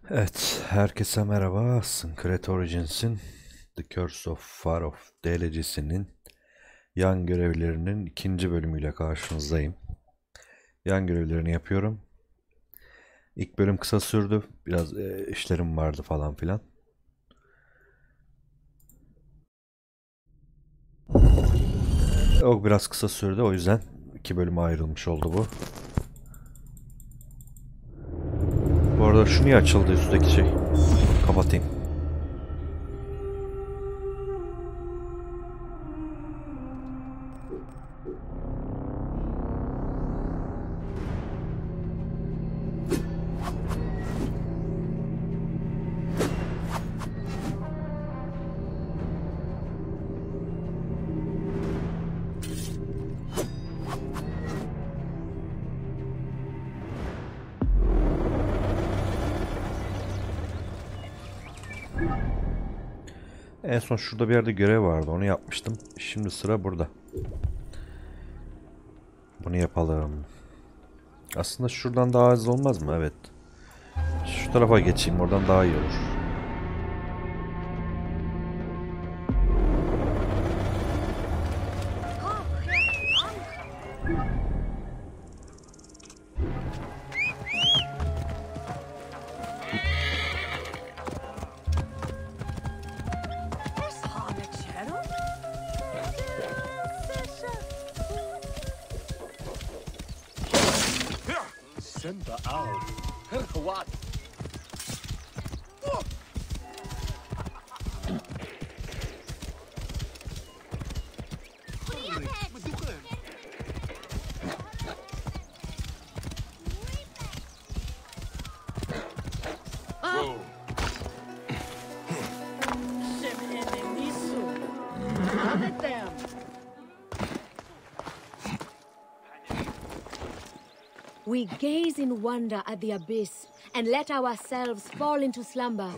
Evet, herkese merhaba. Secret Origins'in The Curse of Pharaohs DLCsinin yan görevlerinin ikinci bölümüyle karşınızdayım. Yan görevlerini yapıyorum. İlk bölüm kısa sürdü. Biraz işlerim vardı falan filan. O biraz kısa sürdü, o yüzden iki bölüme ayrılmış oldu bu. Bu arada şu niye açıldı, üstteki şey? Kapatayım. En son şurada bir yerde görev vardı, onu yapmıştım. Şimdi sıra burada. Bunu yapalım. Aslında şuradan daha hızlı olmaz mı? Evet. Şu tarafa geçeyim, oradan daha iyi olur. We gaze in wonder at the abyss and let ourselves fall into slumber.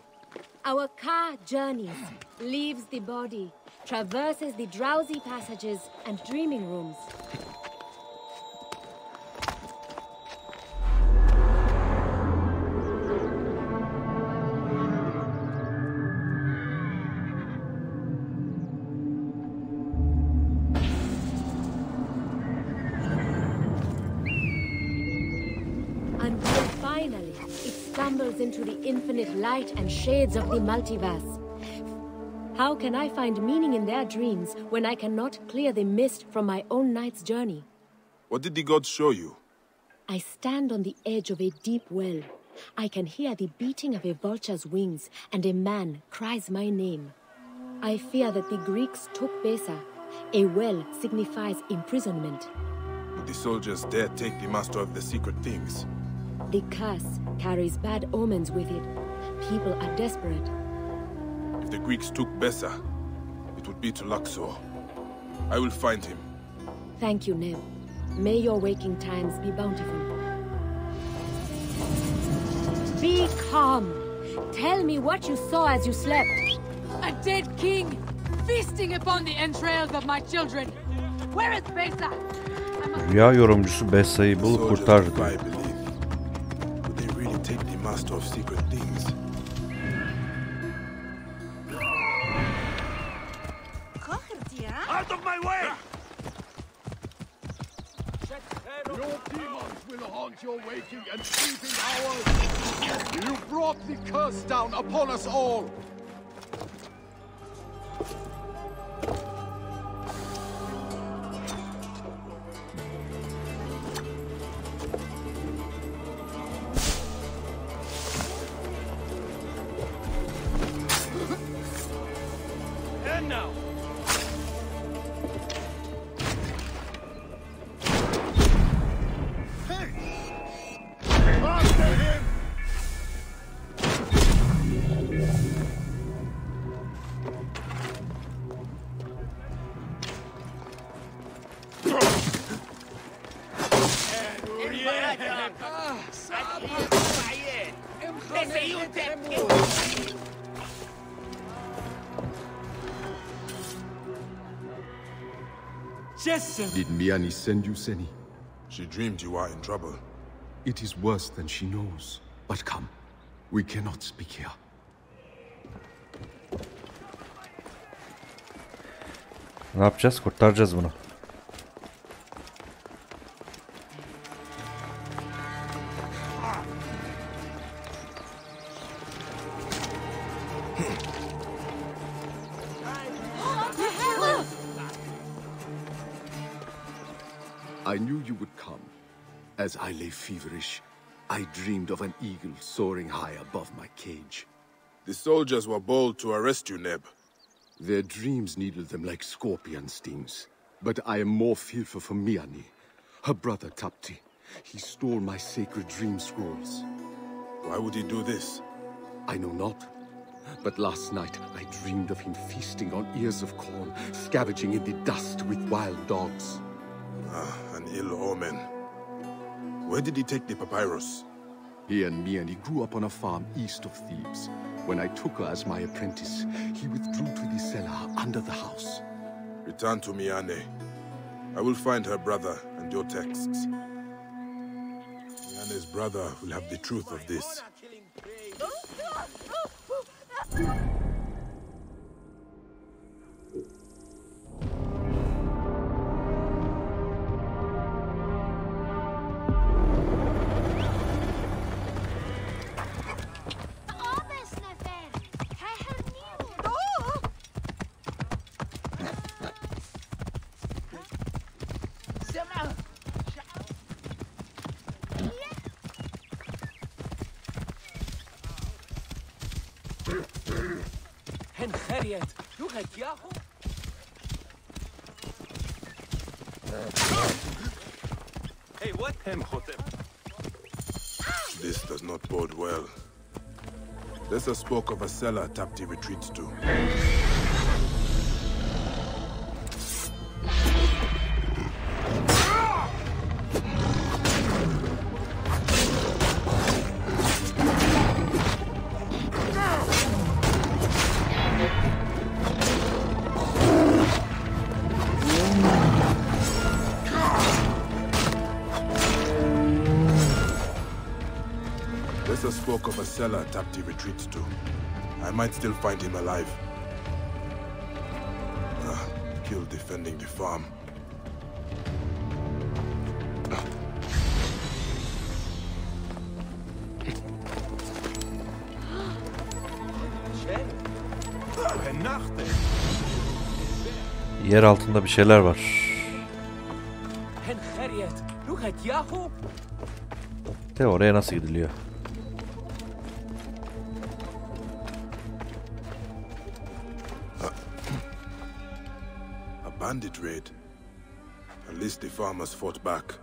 Our car journeys, leaves the body, traverses the drowsy passages and dreaming rooms. Finally, it stumbles into the infinite light and shades of the multiverse. How can I find meaning in their dreams when I cannot clear the mist from my own night's journey? What did the gods show you? I stand on the edge of a deep well. I can hear the beating of a vulture's wings, and a man cries my name. I fear that the Greeks took Besa. A well signifies imprisonment. Would the soldiers dare take the master of the secret things? The curse carries bad omens with it. People are desperate. If the Greeks took Besa, it would be to Luxor. I will find him. Thank you, Neb. May your waking times be bountiful. Be calm. Tell me what you saw as you slept. A dead king, feasting upon the entrails of my children. Where is Besa? Rüya yorumcusu Besa'yı bulup kurtar diyor. Take the master of secret things. Out of my way! Your demons will haunt your waking and sleeping hours. You brought the curse down upon us all. Did Miani send you, Seni? She dreamed you are in trouble. It is worse than she knows. But come. We cannot speak here. Ne yapacağız? Kurtaracağız bunu. I knew you would come. As I lay feverish, I dreamed of an eagle soaring high above my cage. The soldiers were bold to arrest you, Neb. Their dreams needled them like scorpion stings. But I am more fearful for Miani, her brother Tapti. He stole my sacred dream scrolls. Why would he do this? I know not. But last night I dreamed of him feasting on ears of corn, scavenging in the dust with wild dogs. An ill omen. Where did he take the papyrus? He and Miani grew up on a farm east of Thebes. When I took her as my apprentice, he withdrew to the cellar under the house. Return to Miane. I will find her brother and your texts. Miane's brother will have the truth of this. Hey, what? This does not bode well. Lessa spoke of a cellar Tapti retreats to. Lessa spoke of a cellar Tapti retreats to. I might still find him alive. Killed defending the farm. Yer altında bir şeyler var. De oraya nasıl gidiliyor? A bandit raid. At least the farmers fought back.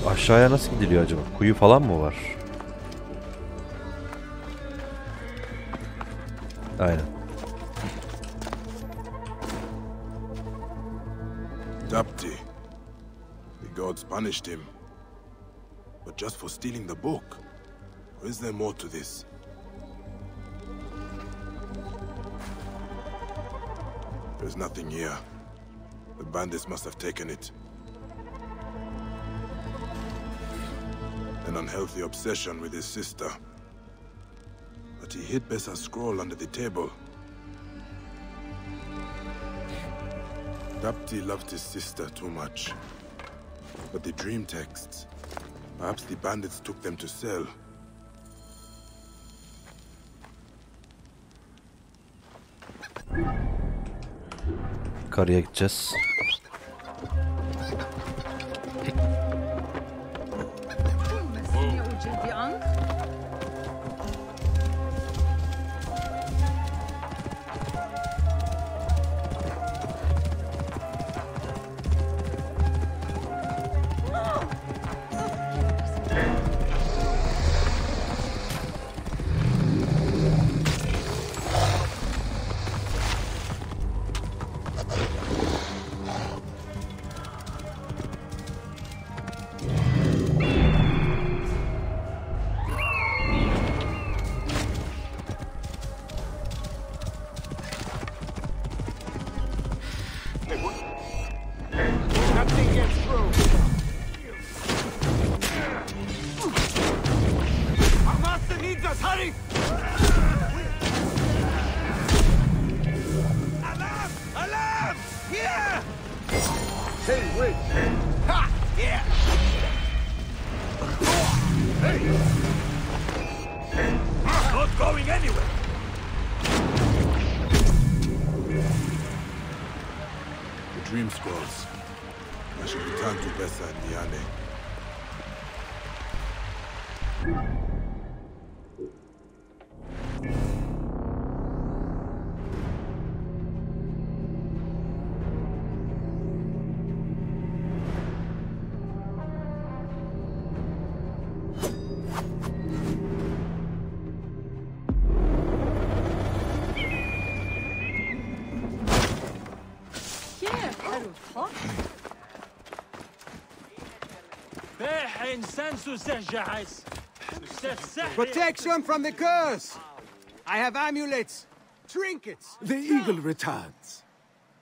Aşağıya nasıl gidiliyor acaba? Kuyu falan mı var? Aynen. Tapti. The gods punished him. But just for stealing the book. Or is there more to this? There's nothing here. The bandits must have taken it. An unhealthy obsession with his sister. But he hid Bessa's scroll under the table. Tapti loved his sister too much. But the dream texts, perhaps the bandits took them to sell. Yukarıya gideceğiz. us hurry! Alarm! Alarm! Here! Hey, wait! Ha! Here! Hey! Not going anywhere! The dream scrolls. I should return to Bessa and Niane. Protection from the curse! I have amulets, trinkets. The eagle returns.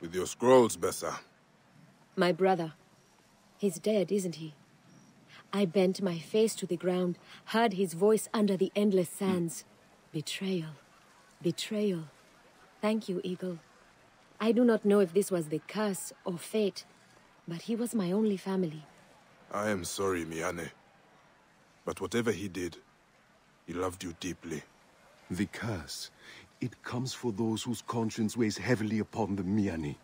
With your scrolls, Bessa. My brother. He's dead, isn't he? I bent my face to the ground, heard his voice under the endless sands. Betrayal. Betrayal. Thank you, Eagle. I do not know if this was the curse or fate, but he was my only family. I am sorry, Miane. But whatever he did, he loved you deeply. The curse, it comes for those whose conscience weighs heavily upon the Miani.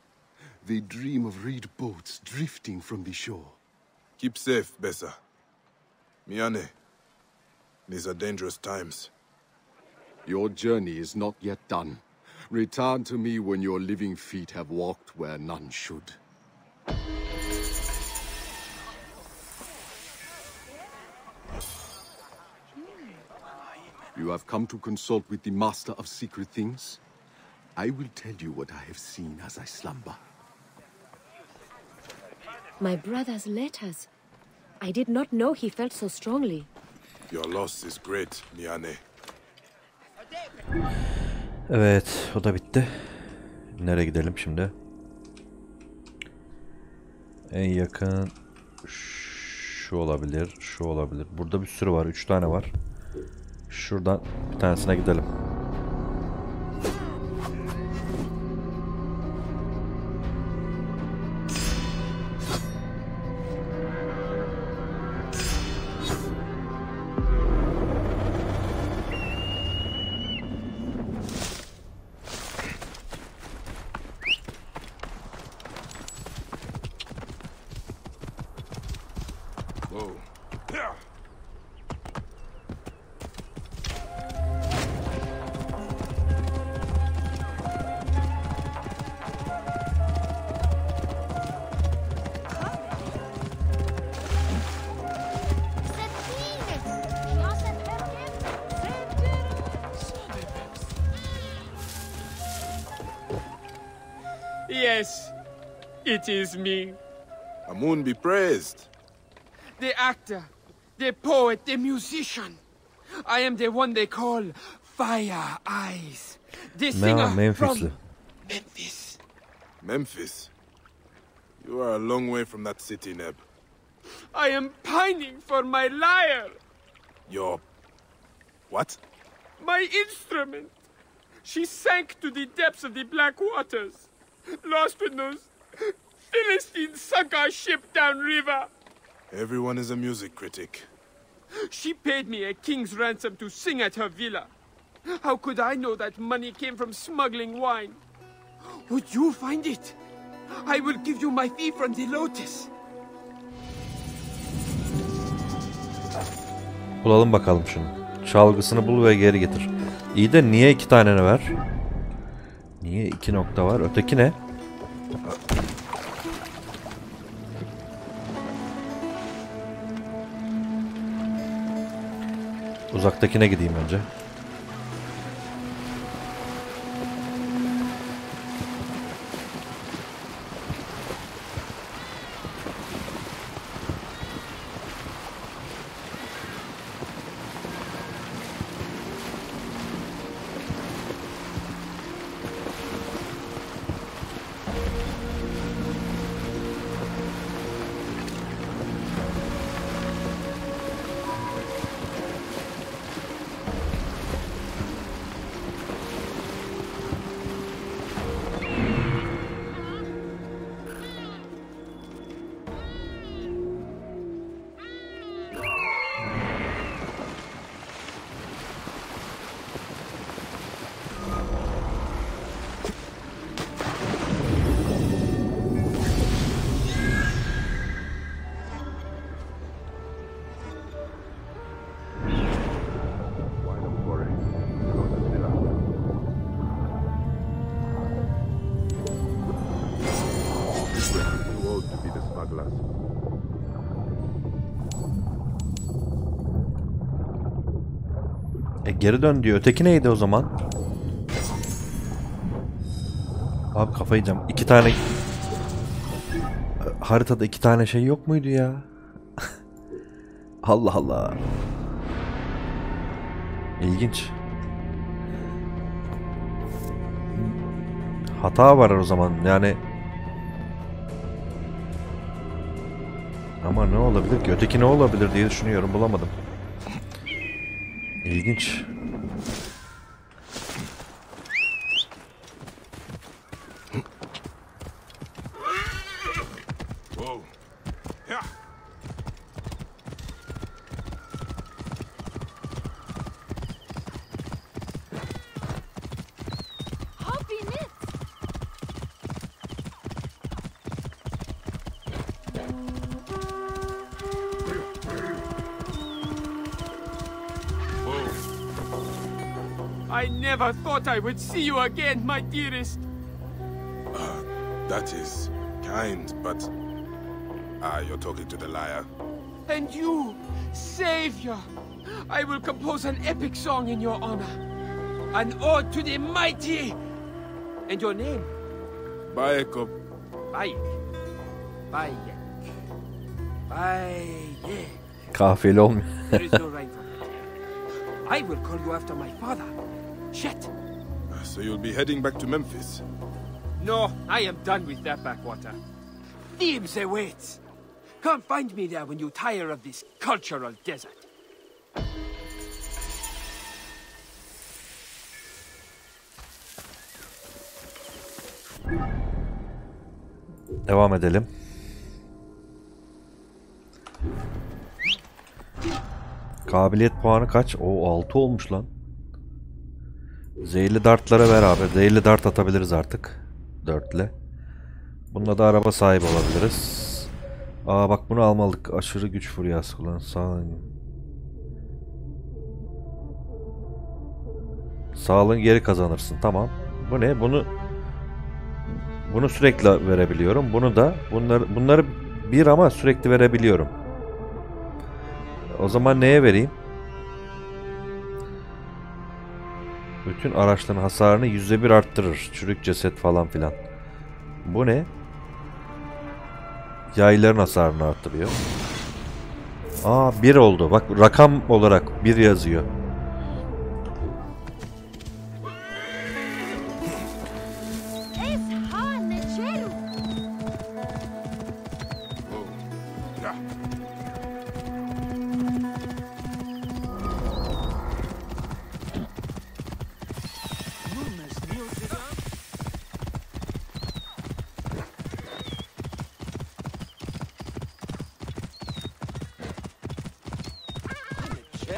They dream of reed boats drifting from the shore. Keep safe, Bessa. Miane, these are dangerous times. Your journey is not yet done. Return to me when your living feet have walked where none should. You have come to consult with the Master of Secret Things? I will tell you what I have seen as I slumber. My brother's letters. I did not know he felt so strongly. Your loss is great, Miane. Evet, o da bitti. Nereye gidelim şimdi? En yakın şu olabilir, şu olabilir. Burada bir sürü var, 3 tane var. Şuradan bir tanesine gidelim. Whoa. Yes, it is me. Amun be praised. The actor, the poet, the musician. I am the one they call Fire Eyes. The singer from Memphis. Memphis? You are a long way from that city, Neb. I am pining for my lyre. Your... what? My instrument. She sank to the depths of the black waters. Lost with those Philistines sunk our ship downriver. Everyone is a music critic. She paid me a king's ransom to sing at her villa. How could I know that money came from smuggling wine? Would you find it? I will give you my fee from the lotus. Bulalım bakalım şunu. Çalgısını bul ve geri getir. İyi de niye 2 tane ne var? Niye 2 nokta var? Öteki ne? Uzaktakine gideyim önce. Geri dön diyor. Öteki neydi o zaman? Abi kafayı yiyeceğim. 2 tane... Haritada 2 tane şey yok muydu ya? Allah Allah. İlginç. Hata var o zaman yani. Ama ne olabilir ki? Öteki ne olabilir diye düşünüyorum. Bulamadım. İlginç. Whoa. Yeah. Hop in it! I never thought I would see you again, my dearest. That is kind, but... you're talking to the liar. And you, Savior, I will compose an epic song in your honor. An ode to the mighty. And your name? Bayekop. Bayek. Bayek. Bayek. Kafiyeli olmuyor. There is no rhyme for that. I will call you after my father. Shet. So you'll be heading back to Memphis? No, I am done with that backwater. Thebes awaits. Come find me there when you tire of this cultural desert. Devam edelim. Kabiliyet puanı kaç? O 6 olmuş lan. Zehirli dartlara ver abi. Zehirli dart atabiliriz artık. 4'le. Bununla da araba sahibi olabiliriz. Aa bak bunu almalık. Aşırı güç furyası kullan. Sağlığın geri kazanırsın. Tamam. Bu ne? Bunu sürekli verebiliyorum. Bunu da bunları bir ama sürekli verebiliyorum. O zaman neye vereyim? Bütün araçların hasarını %1 arttırır. Çürük ceset falan filan. Bu ne? Yayların hasarını arttırıyor. Aa 1 oldu. Bak rakam olarak 1 yazıyor.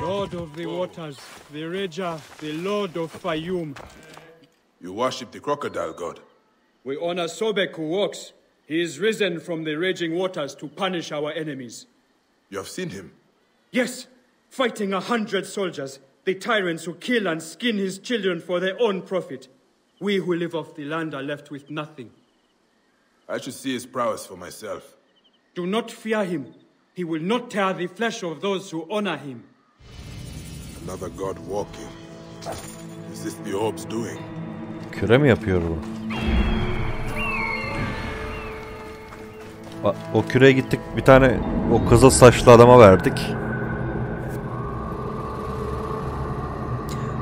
Lord of the waters, the Raja, the Lord of Fayum. You worship the crocodile god? We honor Sobek who walks. He is risen from the raging waters to punish our enemies. You have seen him? Yes, fighting 100 soldiers, the tyrants who kill and skin his children for their own profit. We who live off the land are left with nothing. I should see his prowess for myself. Do not fear him. He will not tear the flesh of those who honor him. Another god walking. Is this the orb's doing? Küre mi yapıyor bu? O küreye gittik. Bir tane o kızıl saçlı adama verdik.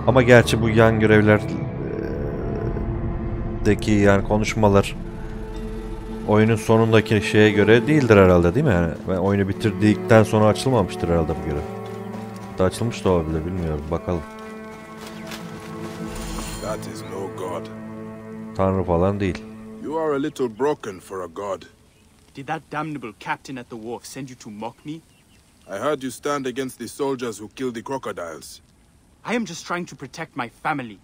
Ama gerçi bu yan görevlerdeki yani konuşmalar oyunun sonundaki şeye göre değildir herhalde değil mi? Yani ben oyunu bitirdikten sonra açılmamıştır herhalde bu görev. Da açılmış da olabilir bilmiyorum. Bakalım. That is no god. Tanrı falan değil. You are a little broken for a god. Did that damnable captain at the wharf send you to mock me? I heard you stand against the soldiers who killed the crocodiles. I am just trying to protect my family.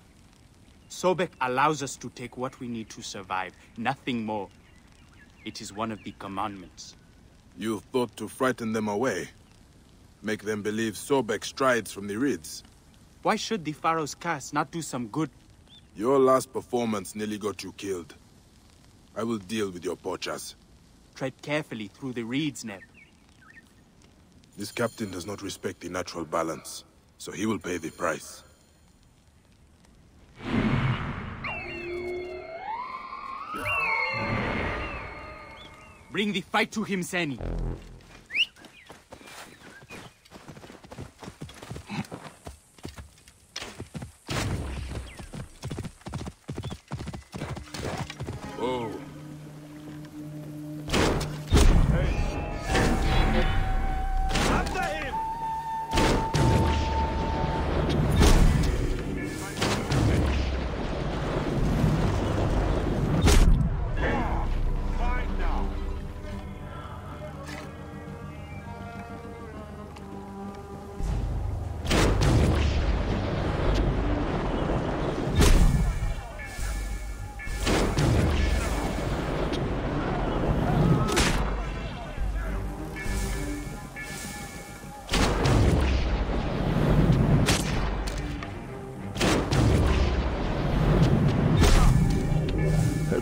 Sobek allows us to take what we need to survive, nothing more. It is one of the commandments. You thought to frighten them away? Make them believe Sobek strides from the reeds? Why should the pharaoh's curse not do some good? Your last performance nearly got you killed. I will deal with your poachers. Tread carefully through the reeds, Neb. This captain does not respect the natural balance, so he will pay the price. Bring the fight to him, Sani. Oh. After him! Fine now.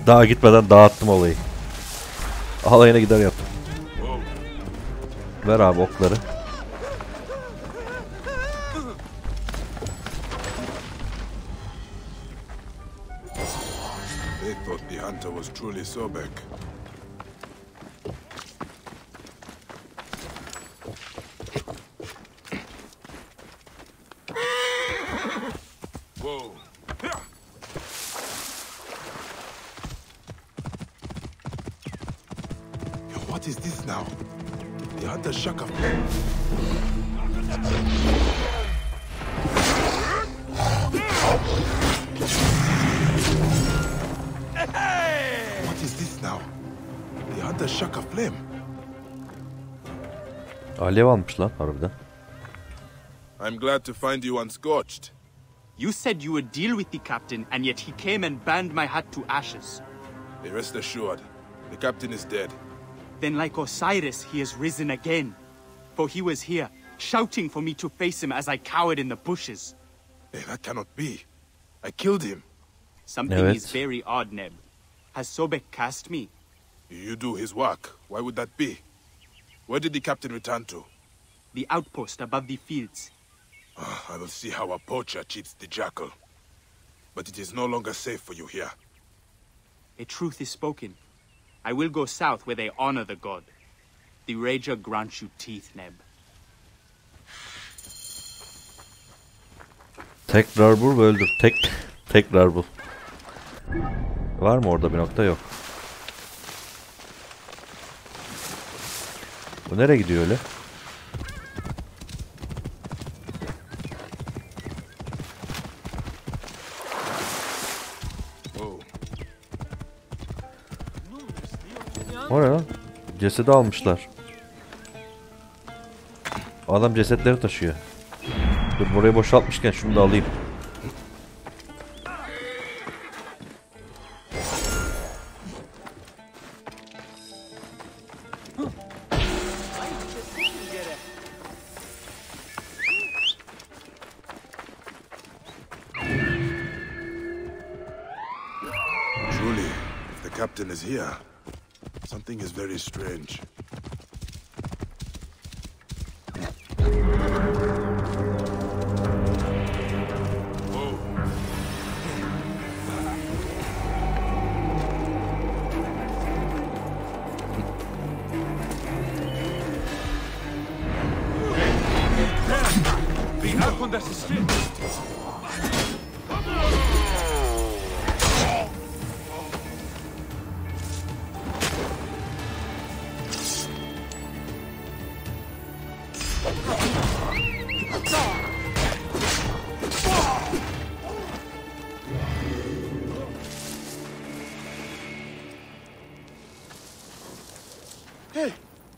Daha gitmeden dağıttım olayı. Alayına gider yaptım. Ver abi okları. They thought the hunter was truly Sobek. Whoa. What is this now? The hunter Shaka. What is this now? The hunter Shaka flame. Alev almış lan harbiden. I'm glad to find you unscorched. You said you would deal with the captain, and yet he came and burned my hut to ashes. Rest assured, the captain is dead. Then like Osiris, he has risen again. For he was here, shouting for me to face him as I cowered in the bushes. That cannot be. I killed him. Something is very odd, Neb. Has Sobek cast me? You do his work. Why would that be? Where did the captain return to? The outpost above the fields. I will see how a poacher cheats the jackal. But it is no longer safe for you here. A truth is spoken. I will go south where they honor the god. The Rager grants you teeth, Neb. Tekrar vur ve öldür. Tekrar vur. Var mı orada bir nokta? Yok. Bu nereye gidiyor öyle? O ne lan? Cesedi almışlar. Adam cesetleri taşıyor. Dur burayı boşaltmışken şunu da alayım. Truly, if the captain is here, something is very strange.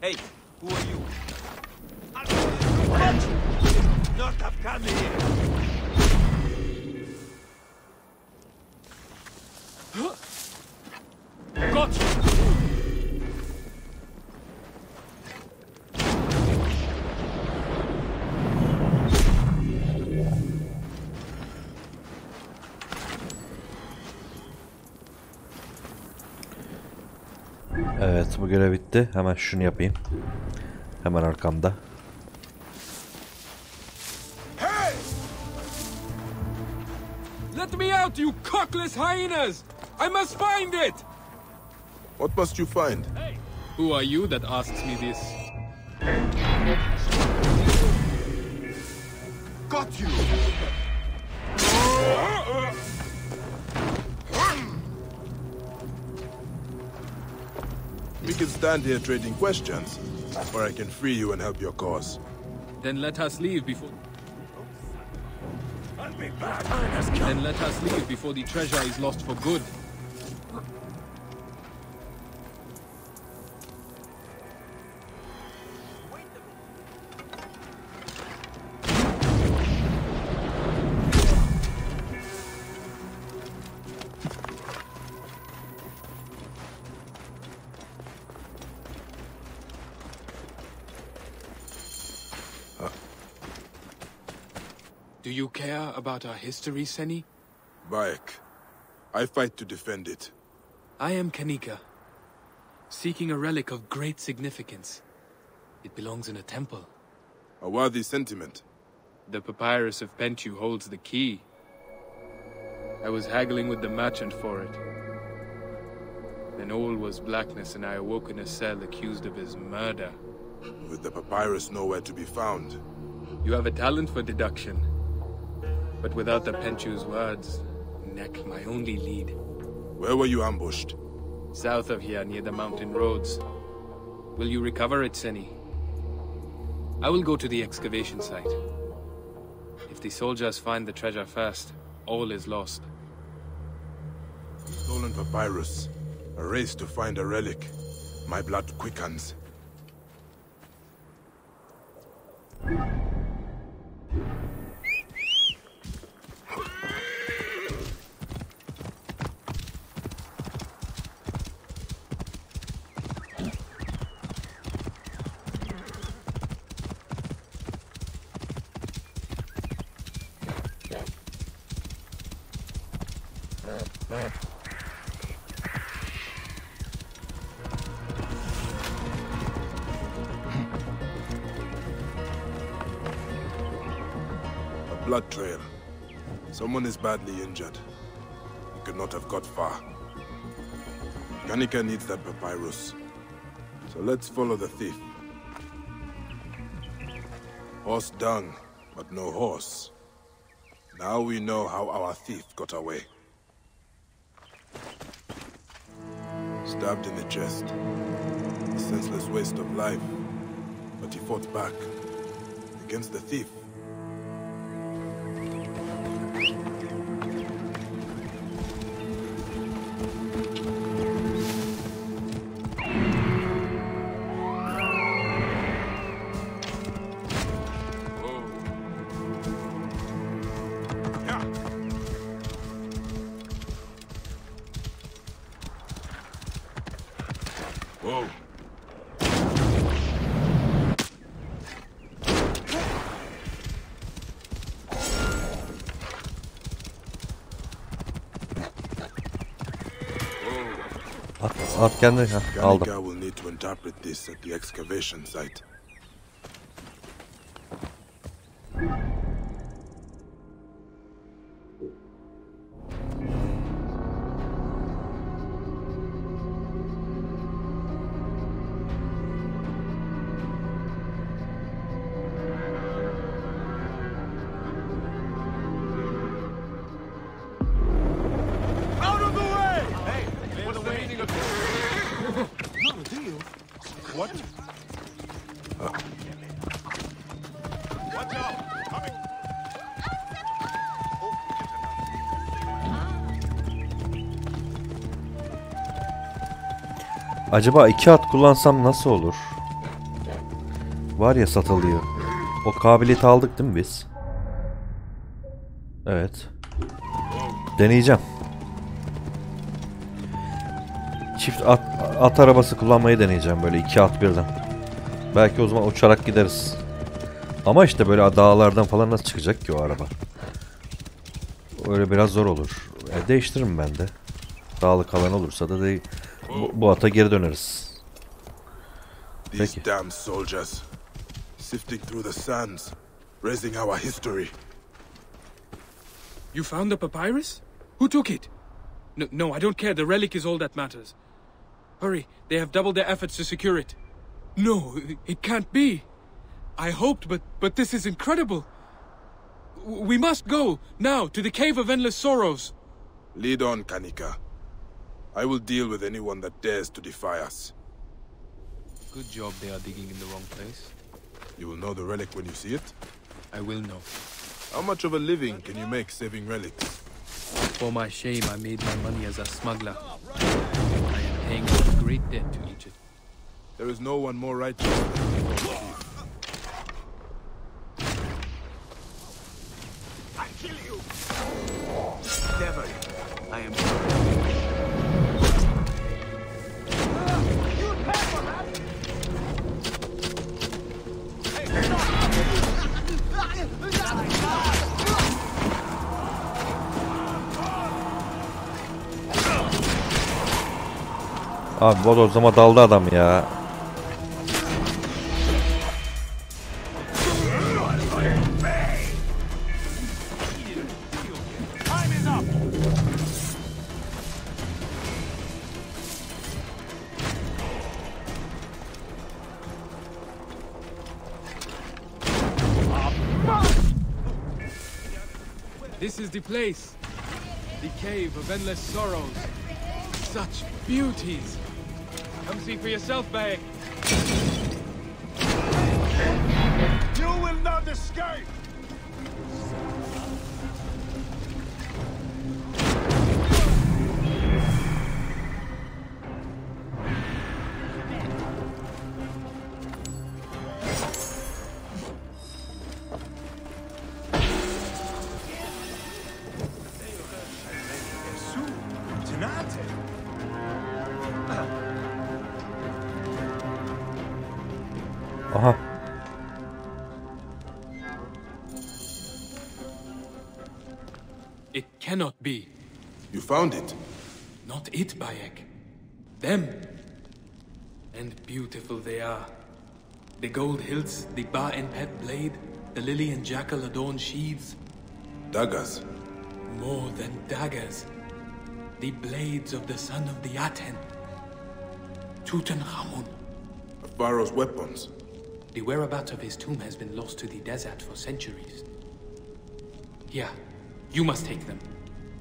Hey, who are you? What? Not have come here. Got you! Evet, bu görev bitti. Hemen şunu yapayım. Hemen arkamda. Hey! Let me out, you cockless hyenas! I must find it! What must you find? Who are you that asks me this? Got you! We can stand here trading questions, or I can free you and help your cause. Then let us leave before... Then let us leave before the treasure is lost for good. Do you care about our history, Seni? Bayek, I fight to defend it. I am Kanika, seeking a relic of great significance. It belongs in a temple. A worthy sentiment. The papyrus of Pentu holds the key. I was haggling with the merchant for it. Then all was blackness, and I awoke in a cell accused of his murder. With the papyrus nowhere to be found. You have a talent for deduction. But without the Pentu's words, neck my only lead. Where were you ambushed? South of here, near the mountain roads. Will you recover it, Seni? I will go to the excavation site. If the soldiers find the treasure first, all is lost. Stolen papyrus. A race to find a relic. My blood quickens. A blood trail. Someone is badly injured. He could not have got far. Kanika needs that papyrus. So let's follow the thief. Horse dung, but no horse. Now we know how our thief got away. Stabbed in the chest. A senseless waste of life. But he fought back. Against the thief. Whoa. At kendini aldım. Kanika will need to interpret this at the excavation site. Out of the way! Hey, what's the meaning of this? Not a deal. What? Watch out! Coming! Acaba 2 at kullansam nasıl olur? Var ya satılıyor. O kabiliyeti aldık değil mi biz? Evet. Deneyeceğim. Çift at arabası kullanmayı deneyeceğim böyle 2 at birden. Belki o zaman uçarak gideriz. Ama işte böyle dağlardan falan nasıl çıkacak ki o araba? Öyle biraz zor olur. Değiştiririm ben de. Dağlık alan olursa da bu ata geri döneriz. These damn soldiers. Sifting through the sands. Raising our history. You found the papyrus? Who took it? No, I don't care. The relic is all that matters. Hurry, they have doubled their efforts to secure it. No, it can't be. I hoped, but this is incredible. We must go, now, to the Cave of Endless Sorrows. Lead on, Kanika. I will deal with anyone that dares to defy us. Good job they are digging in the wrong place. You will know the relic when you see it? I will know. How much of a living can you make saving relics? For my shame, I made my money as a smuggler. I am paying a great debt to Egypt. There is no one more righteous than the thief. I kill you! Devil, I am Abi bodozlama daldı adam ya. This is the place. The Cave of Endless Sorrows. Such beauties. Come see for yourself, Bayek. You will not escape! Aha. It cannot be. You found it? Not it, Bayek. Them. And beautiful they are. The gold hilts, the bar and pet blade, the lily and jackal adorned sheaths. Daggers. More than daggers. The blades of the son of the Aten. Tutankhamun. A pharaoh's weapons. The whereabouts of his tomb has been lost to the desert for centuries. Here, you must take them.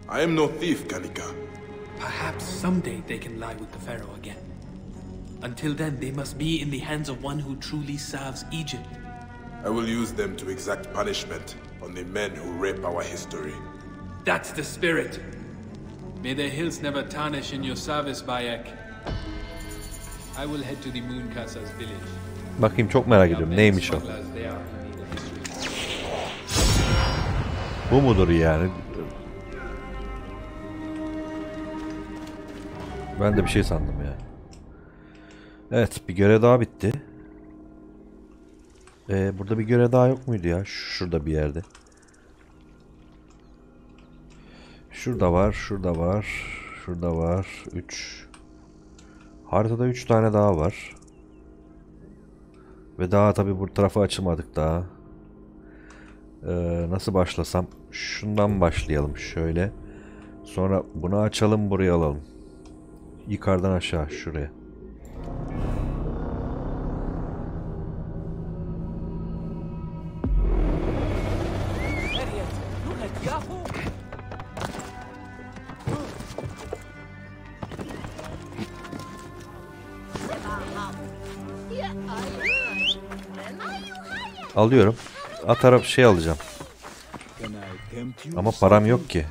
I am no thief, Kanika. Perhaps someday they can lie with the pharaoh again. Until then, they must be in the hands of one who truly serves Egypt. I will use them to exact punishment on the men who rape our history. That's the spirit. May the hills never tarnish in your service, Bayek. I will head to the Mooncasser's village. Bakayım, çok merak ediyorum. Neymiş o? Bu mudur yani? Ben de bir şey sandım ya. Evet, bir görev daha bitti. Burada bir görev daha yok muydu ya? Şurada bir yerde. Şurada var, şurada var, şurada var. 3. Haritada 3 tane daha var. Ve daha tabi bu tarafa açılmadık daha. Nasıl başlasam? Şundan başlayalım şöyle. Sonra bunu açalım, buraya alalım. Yukarıdan aşağı, şuraya. Alıyorum. At araba şey alacağım. Ama param yok ki.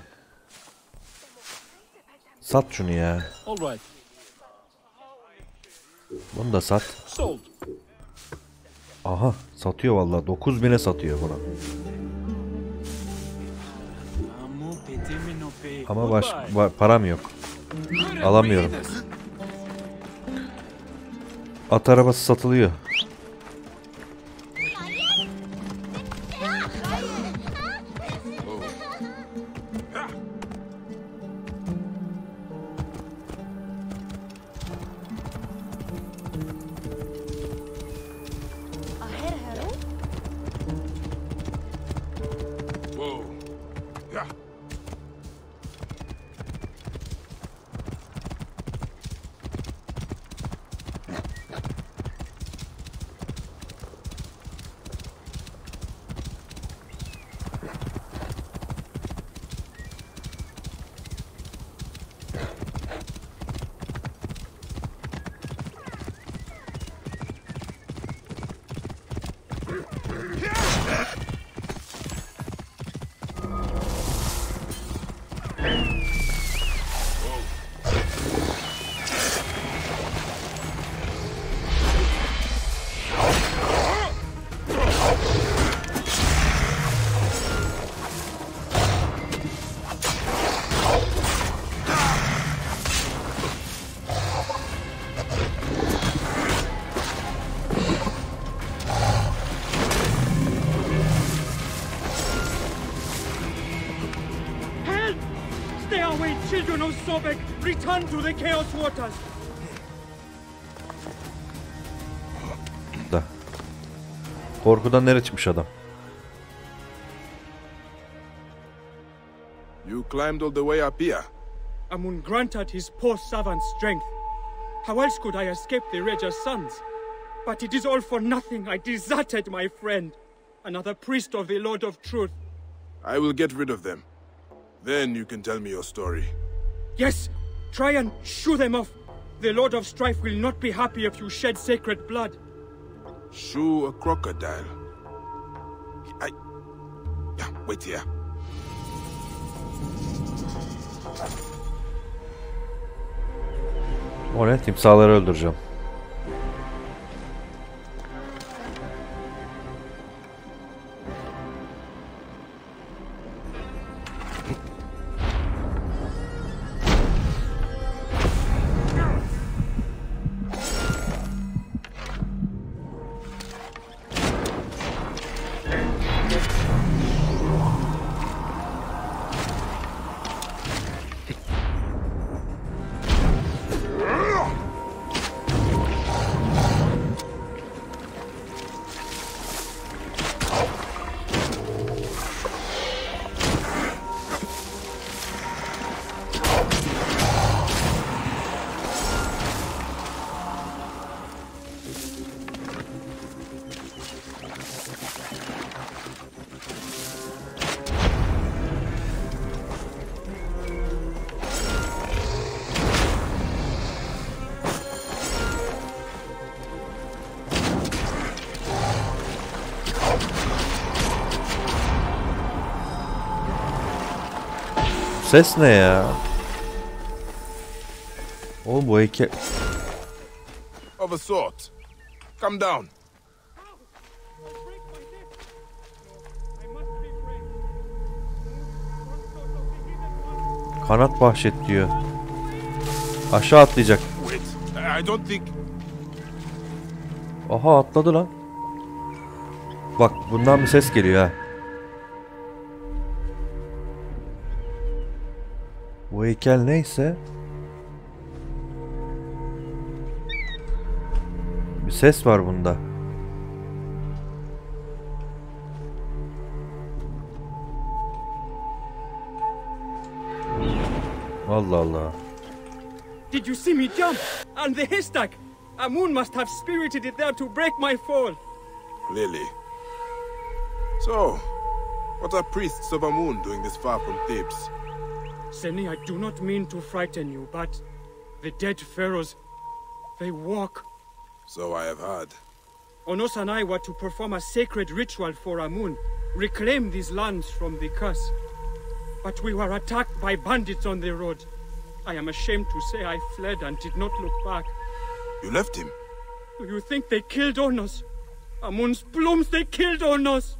Sat şunu ya. Bunu da sat. Aha, satıyor vallahi. 9.000'e satıyor bunu. Ama param yok. Alamıyorum. At arabası satılıyor. away, children of Sobek! Return to the Chaos Waters! Da. Korkudan nereye çıkmış adam? You climbed all the way up here? Amun granted his poor servant strength. How else could I escape the Raja's sons? But it is all for nothing. I deserted my friend, another priest of the Lord of Truth. I will get rid of them. Then you can tell me your story. Yes, try and shoo them off. The Lord of Strife will not be happy if you shed sacred blood. Shoo a crocodile? Yeah, wait here. O ne? Timsahları öldüreceğim. Ses ne ya? Oğlum bu heykel... Of a sort. Come down. Kanat bahşet diyor. Aşağı atlayacak. Wait, I don't think... Aha atladı lan. Bak bundan bir ses geliyor ha. Bu heykel neyse bir ses var bunda. Allah Allah. Did you see me jump? And the haystack? Amun must have spirited it there to break my fall. Clearly. So, what are priests of Amun doing this far from Thebes? Seni, I do not mean to frighten you, but the dead pharaohs, they walk. So I have heard. Onos and I were to perform a sacred ritual for Amun, reclaim these lands from the curse. But we were attacked by bandits on the road. I am ashamed to say I fled and did not look back. You left him? Do you think they killed Onos? Amun's blooms, they killed Onos!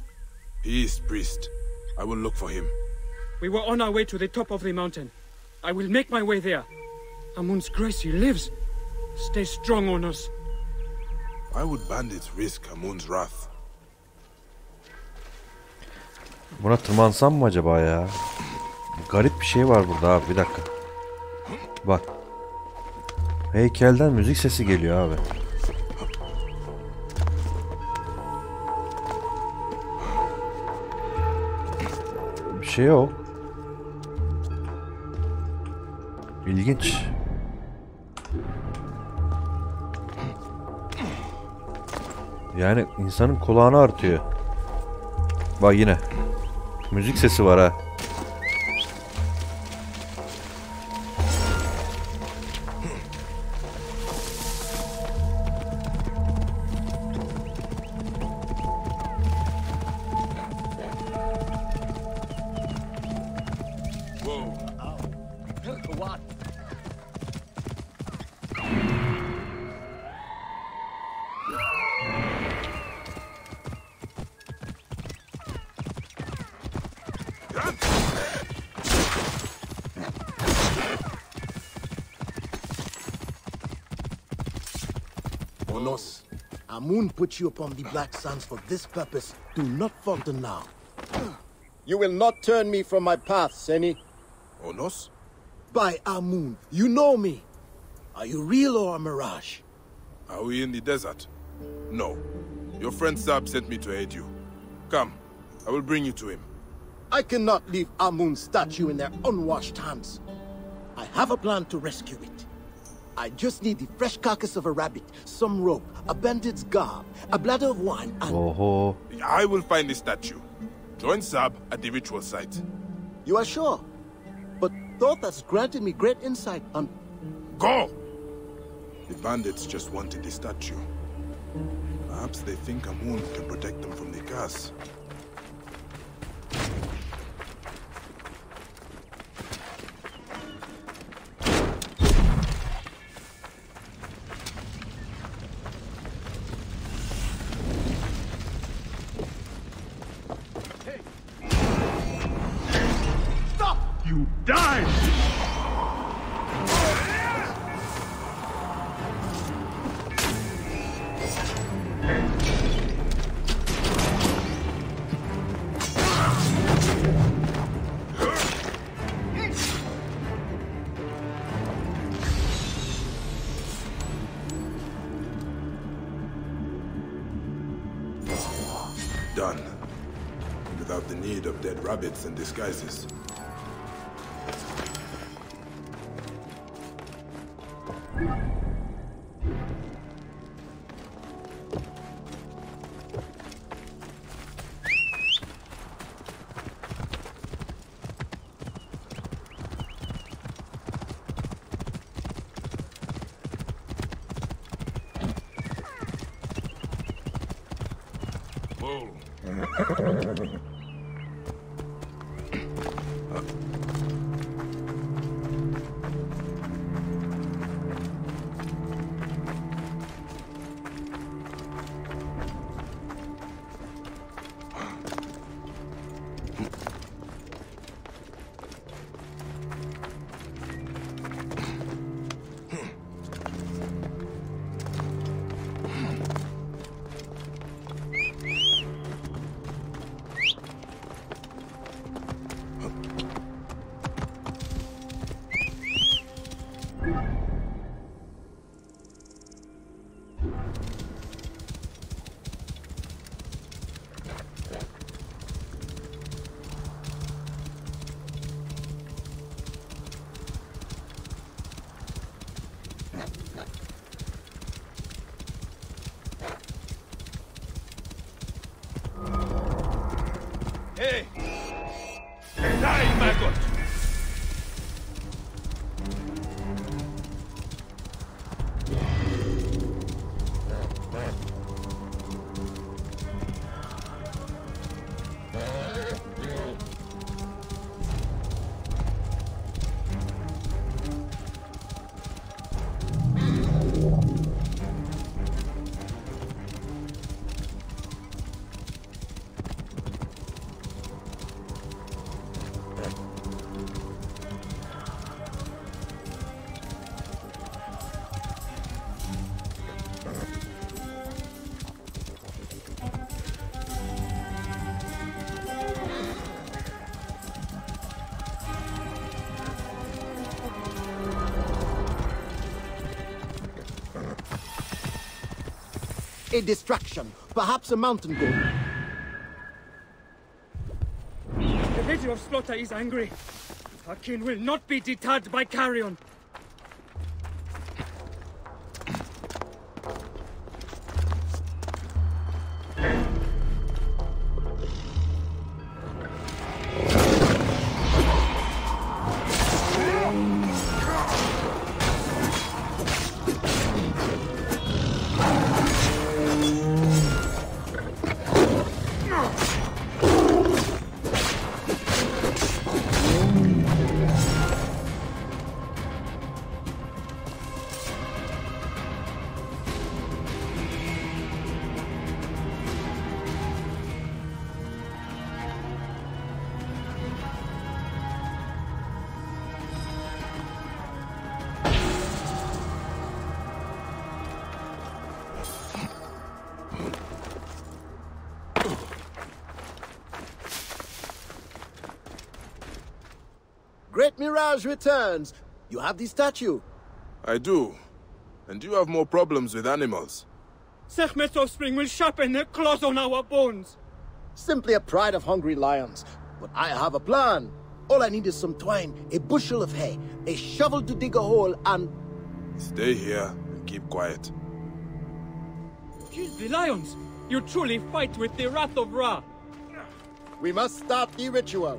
He is priest. I will look for him. We were on our way to the top of the mountain. I will make my way there. Amun's grace, he lives. Stay strong, Onos. Why would bandits risk Amun's wrath? Buna tırmansam mı acaba ya? Garip bir şey var burada abi, bir dakika. Bak. Heykelden müzik sesi geliyor abi. Bir şey yok. İlginç. Yani insanın kulağını artıyor. Bak yine. Müzik sesi var ha. Onos, Amun put you upon the Black Sands for this purpose. Do not falter now. You will not turn me from my path, Seni. Onos? By Amun, you know me. Are you real or a mirage? Are we in the desert? No. Your friend Sab sent me to aid you. Come, I will bring you to him. I cannot leave Amun's statue in their unwashed hands. I have a plan to rescue it. I just need the fresh carcass of a rabbit, some rope, a bandit's garb, a bladder of wine, and... Oho. I will find the statue. Join Sab at the ritual site. You are sure? But Thoth has granted me great insight on... Go! The bandits just wanted the statue. Perhaps they think Amun can protect them from the curse. You die! Done. Without the need of dead rabbits and disguises. Hey! Die, maggot! A distraction, perhaps a mountain goat. The leader of slaughter is angry. Our king will not be deterred by carrion. Great Mirage returns. You have the statue? I do. And you have more problems with animals. Sekhmet's offspring will sharpen their claws on our bones. Simply a pride of hungry lions. But I have a plan. All I need is some twine, a bushel of hay, a shovel to dig a hole, and... Stay here and keep quiet. Kill the lions! You truly fight with the wrath of Ra. We must start the ritual.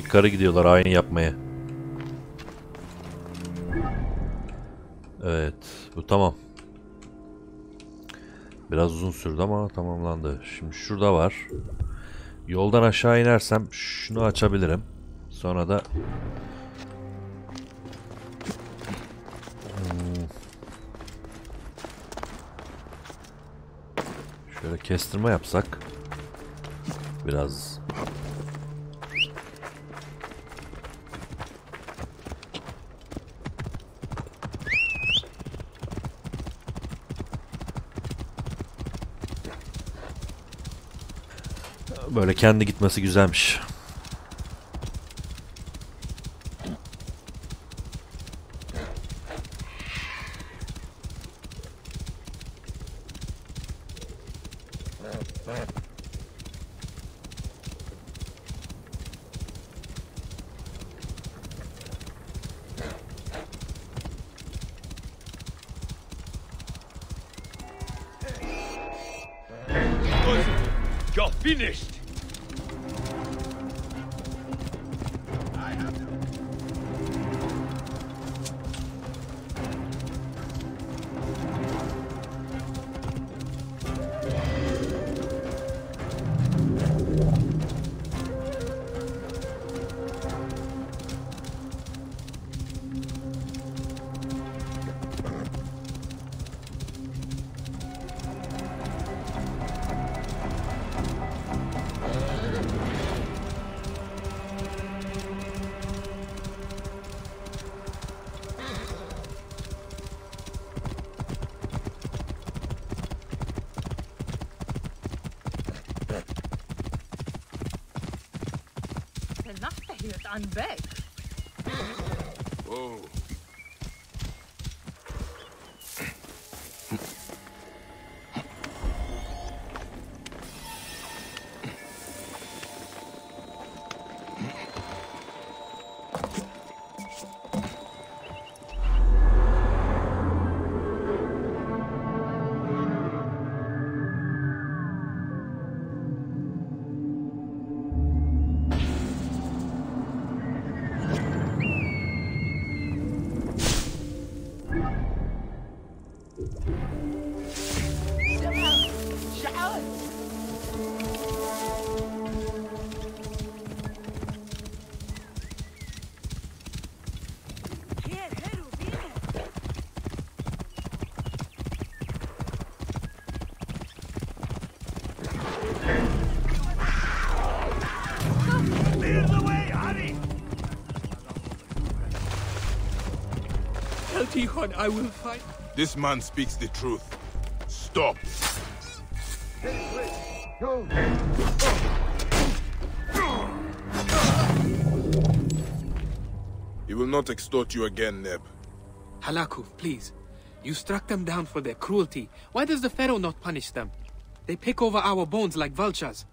Yukarı gidiyorlar aynı yapmaya. Evet, bu tamam. Biraz uzun sürdü ama tamamlandı. Şimdi şurada var. Yoldan aşağı inersem şunu açabilirim. Sonra da şöyle kestirme yapsak biraz. Böyle kendi gitmesi güzelmiş. You're finished! Whoa. I will fight. This man speaks the truth. Stop. He will not extort you again, Neb. Halakuf, please. You struck them down for their cruelty. Why does the pharaoh not punish them? They pick over our bones like vultures.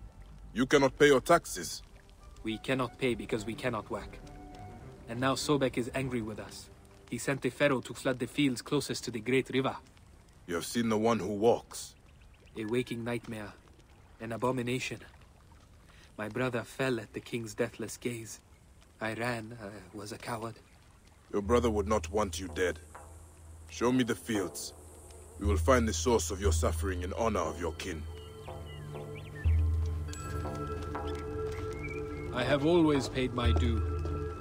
You cannot pay your taxes. We cannot pay because we cannot work. And now Sobek is angry with us. He sent the pharaoh to flood the fields closest to the great river. You have seen the one who walks. A waking nightmare. An abomination. My brother fell at the king's deathless gaze. I ran. I was a coward. Your brother would not want you dead. Show me the fields. We will find the source of your suffering in honor of your kin. I have always paid my due.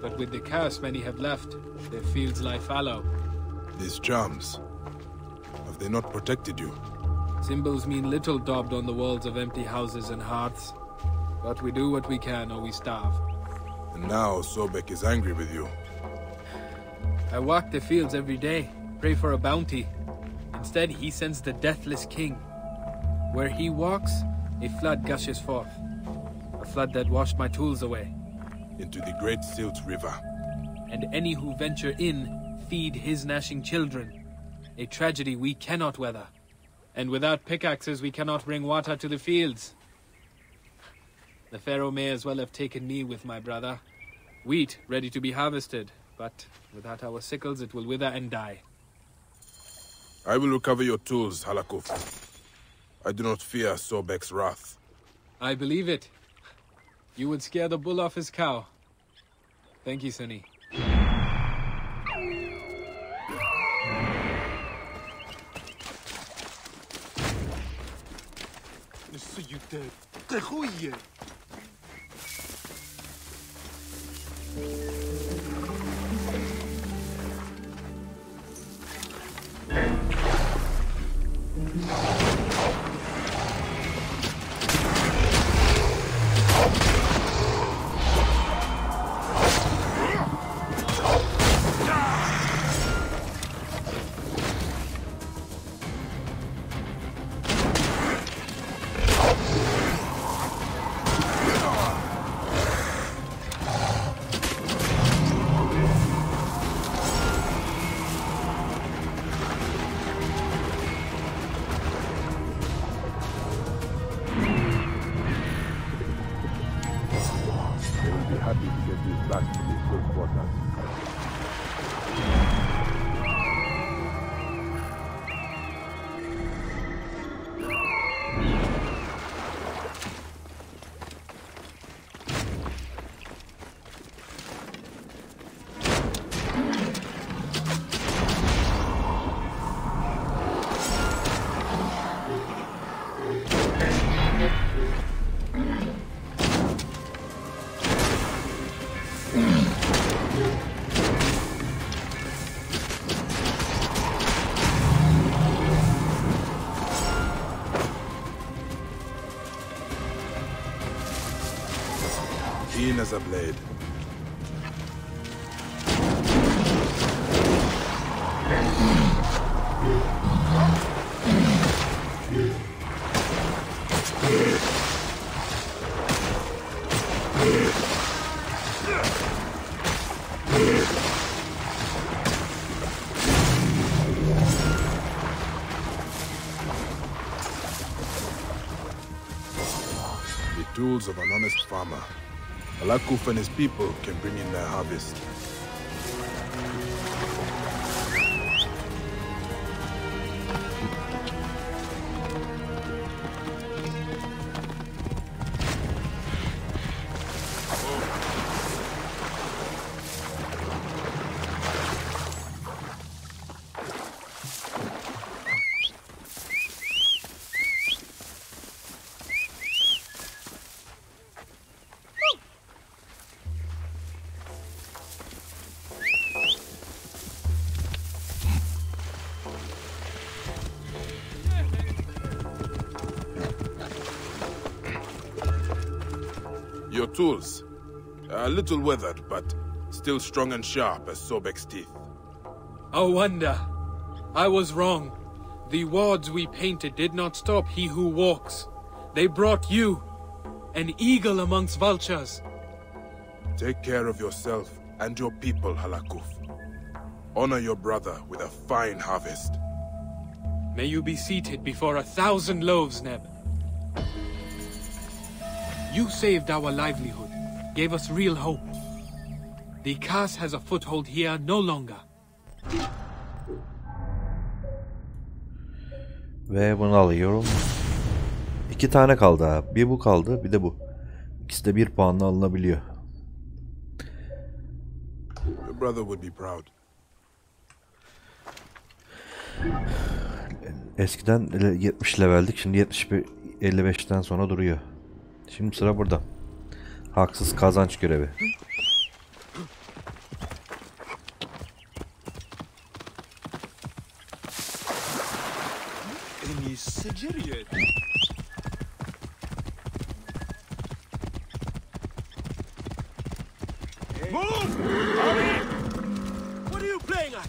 But with the curse many have left, their fields lie fallow. These charms, have they not protected you? Symbols mean little daubed on the walls of empty houses and hearths. But we do what we can or we starve. And now Sobek is angry with you. I walk the fields every day, pray for a bounty. Instead, he sends the deathless king. Where he walks, a flood gushes forth. A flood that washed my tools away. Into the great Silt River. And any who venture in feed his gnashing children. A tragedy we cannot weather. And without pickaxes we cannot bring water to the fields. The pharaoh may as well have taken me with my brother. Wheat ready to be harvested, but without our sickles it will wither and die. I will recover your tools, Halakuf. I do not fear Sobek's wrath. I believe it. You would scare the bull off his cow. Thank you, Sunny. Keen as a blade. The tools of an honest farmer. Halakuf and his people can bring in their harvest. Your tools. A little weathered, but still strong and sharp as Sobek's teeth. A wonder. I was wrong. The wards we painted did not stop he who walks. They brought you, an eagle amongst vultures. Take care of yourself and your people, Halakuf. Honor your brother with a fine harvest. May you be seated before 1,000 loaves, Neb. You saved our livelihood, gave us real hope. The curse has a foothold here no longer. Ve bunu alıyorum. 2 tane kaldı ha. Bir bu kaldı, bir de bu. İkisi de 1 puanla alınabiliyor. Your brother would be proud. Eskiden 70 leveldik, şimdi 55'ten sonra duruyor. Şimdi sıra burada. Haksız kazanç görevi. Move! Hurry! What are you playing at?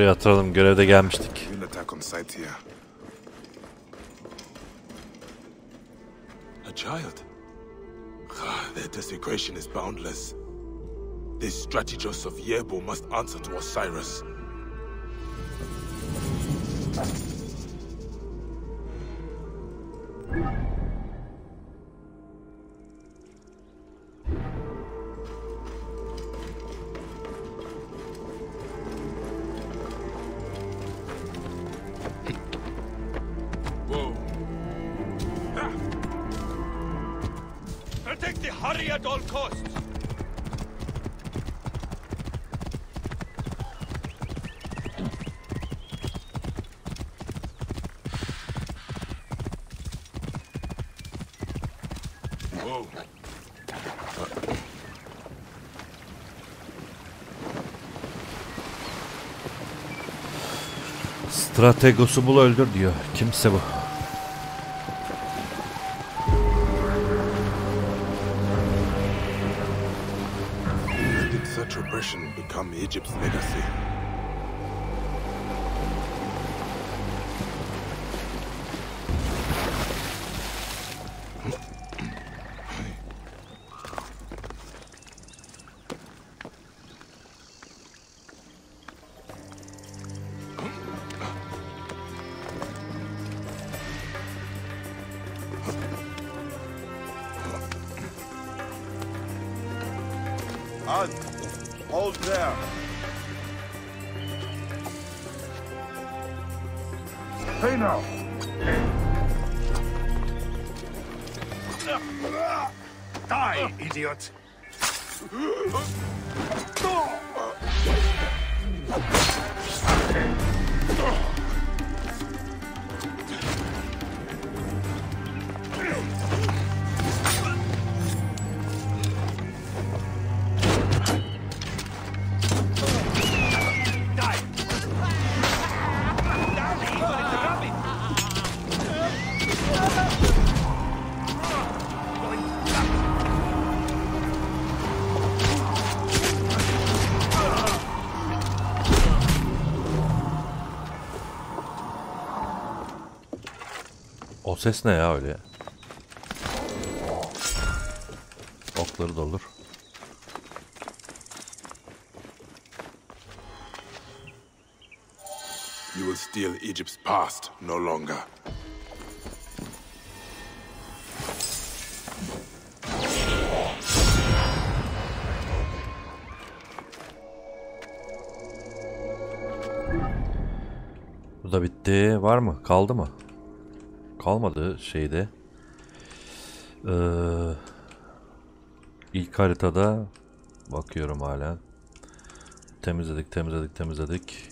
Oraya hatırladım, görevde gelmiştik. A child? Their desecration is boundless. These strategists of Yebo must answer to Osiris. Protect the Hari at all costs! Whoa. Strategos'u bul öldür diyor. Kimse bu. Did such oppression become Egypt's legacy? Hold there. Hey now. Die, idiot. O ses ne ya öyle? Okları da olur. You will steal Egypt's past no longer. Bu da bitti. Var mı? Kaldı mı? Kalmadı şeyde. İlk haritada bakıyorum halen. Temizledik.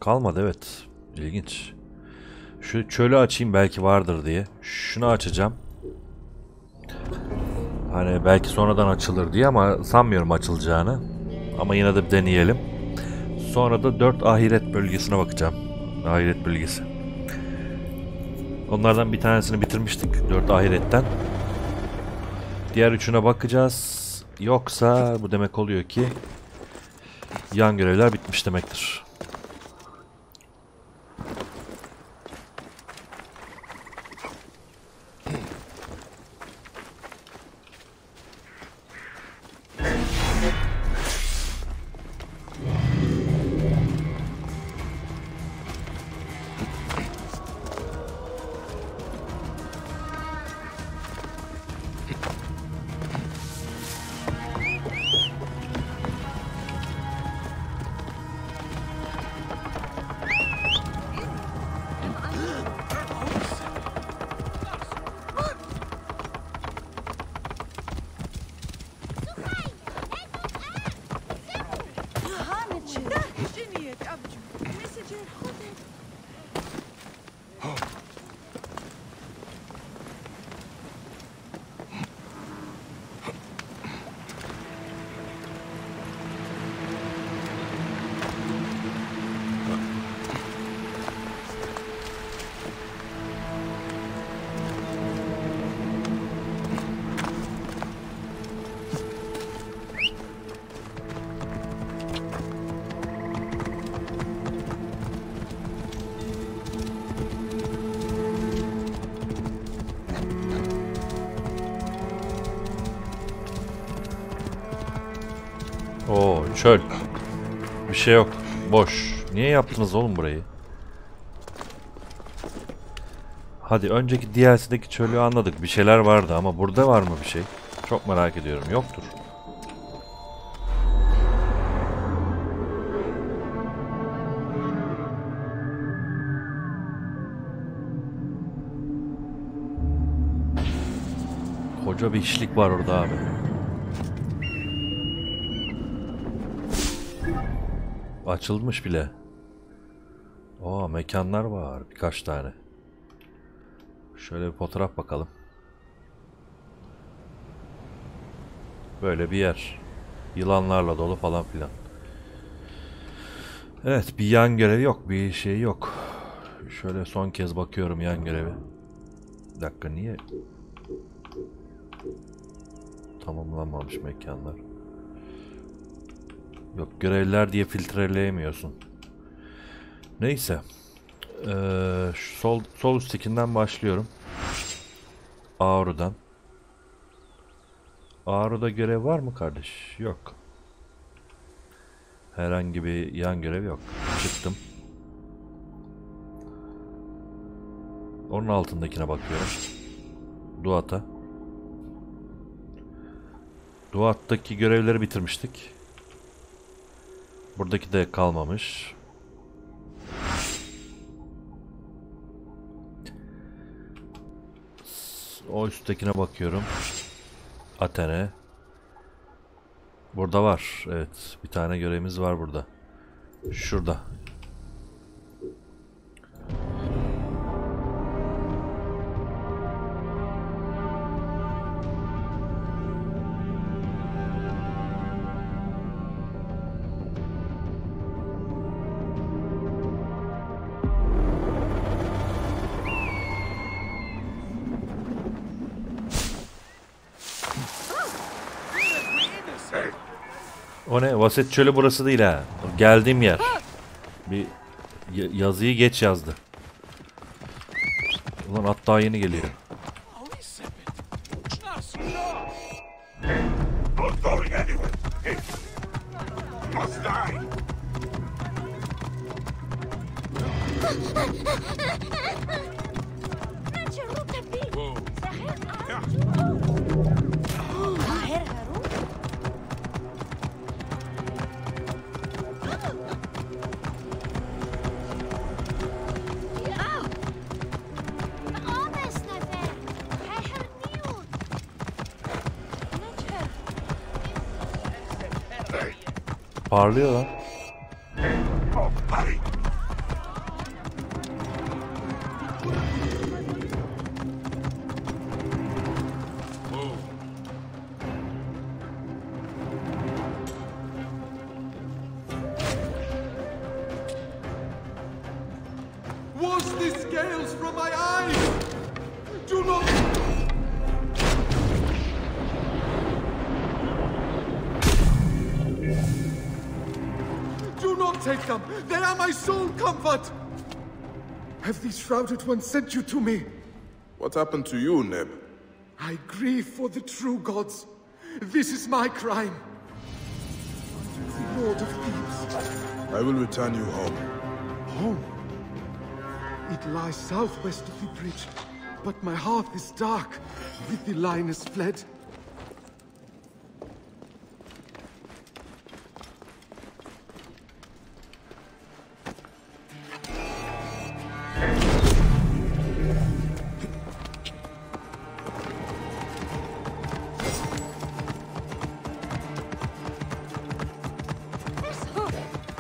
Kalmadı, evet. İlginç. Şu çölü açayım, belki vardır diye. Şunu açacağım. Hani belki sonradan açılır diye, ama sanmıyorum açılacağını. Ama yine de bir deneyelim. Sonra da 4 ahiret bölgesine bakacağım. Ahiret bölgesi. Onlardan bir tanesini bitirmiştik 4 ahiretten. Diğer üçüne bakacağız. Yoksa bu demek oluyor ki yan görevler bitmiş demektir. Çöl. Bir şey yok. Boş. Niye yaptınız oğlum burayı? Hadi önceki DLC'deki çölü anladık. Bir şeyler vardı ama burada var mı bir şey? Çok merak ediyorum. Yoktur. Koca bir işlik var orada abi. Açılmış bile. Oo, mekanlar var birkaç tane. Şöyle bir fotoğraf bakalım. Böyle bir yer. Yılanlarla dolu falan filan. Evet, bir yan görevi yok, bir şey yok. Şöyle son kez bakıyorum yan görevi. Bir dakika, niye tamamlanmamış mekanlar? Yok, görevler diye filtreleyemiyorsun. Neyse. Şu sol üsttekinden başlıyorum. Ağrı'dan. Ağrı'da görev var mı kardeş? Yok. Herhangi bir yan görev yok. Çıktım. Onun altındakine bakıyorum. Duat'a. Duat'taki görevleri bitirmiştik. Buradaki de kalmamış. O üsttekine bakıyorum. Athene. Burada var. Evet. Bir tane görevimiz var burada. Şurada. O ne? Vaset çölü burası değil ha. Geldiğim yer. Bir yazıyı geç yazdı. Ulan at daha yeni geliyor. Parlıyor lan. Wash the scales from my eyes! Do not... Do not take them! They are my sole comfort! Have these shrouded ones sent you to me? What happened to you, Neb? I grieve for the true gods. This is my crime. The Lord of Thebes. I will return you home. Home? It lies southwest of the bridge, but my heart is dark with the lioness fled.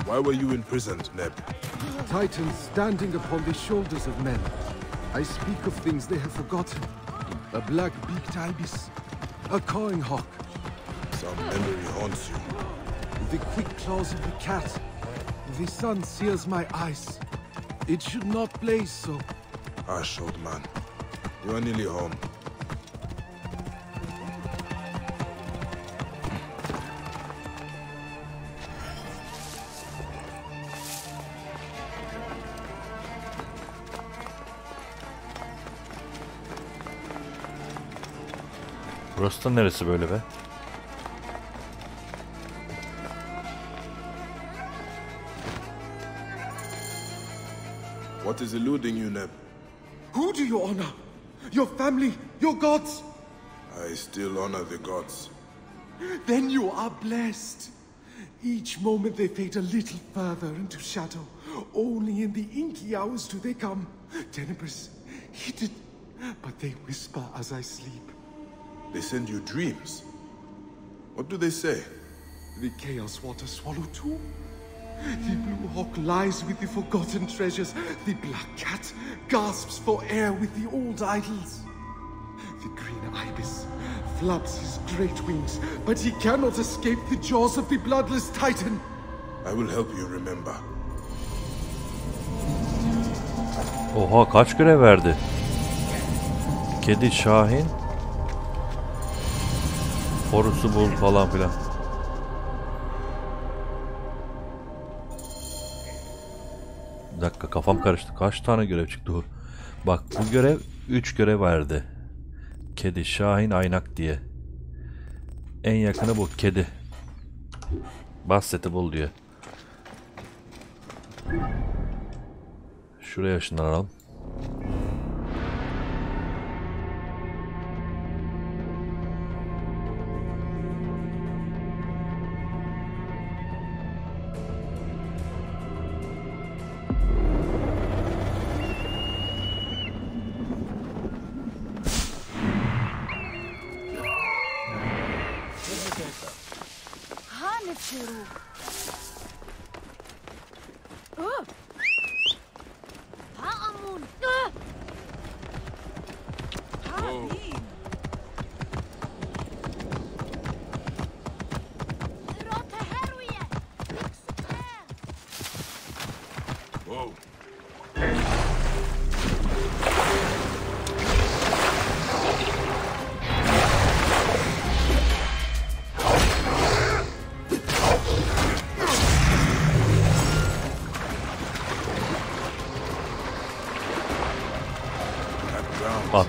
Why were you imprisoned, Neb? Titans standing upon the shoulders of men. I speak of things they have forgotten. A black-beaked ibis. A cawing hawk. Some memory haunts you. The quick claws of the cat. The sun sears my eyes. It should not blaze so. Hush, old man. You are nearly home. Burası da neresi böyle be? What is eluding you, Neb? Who do you honor? Your family, your gods? I still honor the gods. Then you are blessed. Each moment they fade a little further into shadow. Only in the inky hours do they come. Tenebrous, hidden, but they whisper as I sleep. They send you dreams? What do they say? The chaos water swallow too? The blue hawk lies with the forgotten treasures. The black cat gasps for air with the old idols. The green ibis flaps his great wings, but he cannot escape the jaws of the bloodless titan. I will help you remember. Oha, kaç görev verdi? Kedi, Şahin, Horus'u bul falan filan. Bir dakika, kafam karıştı. Kaç tane görev çıktı? Bak, bu görev 3 görev verdi. Kedi, Şahin, Aynak diye. En yakını bu kedi. Basset'i bul diyor. Şuraya ışınlanalım.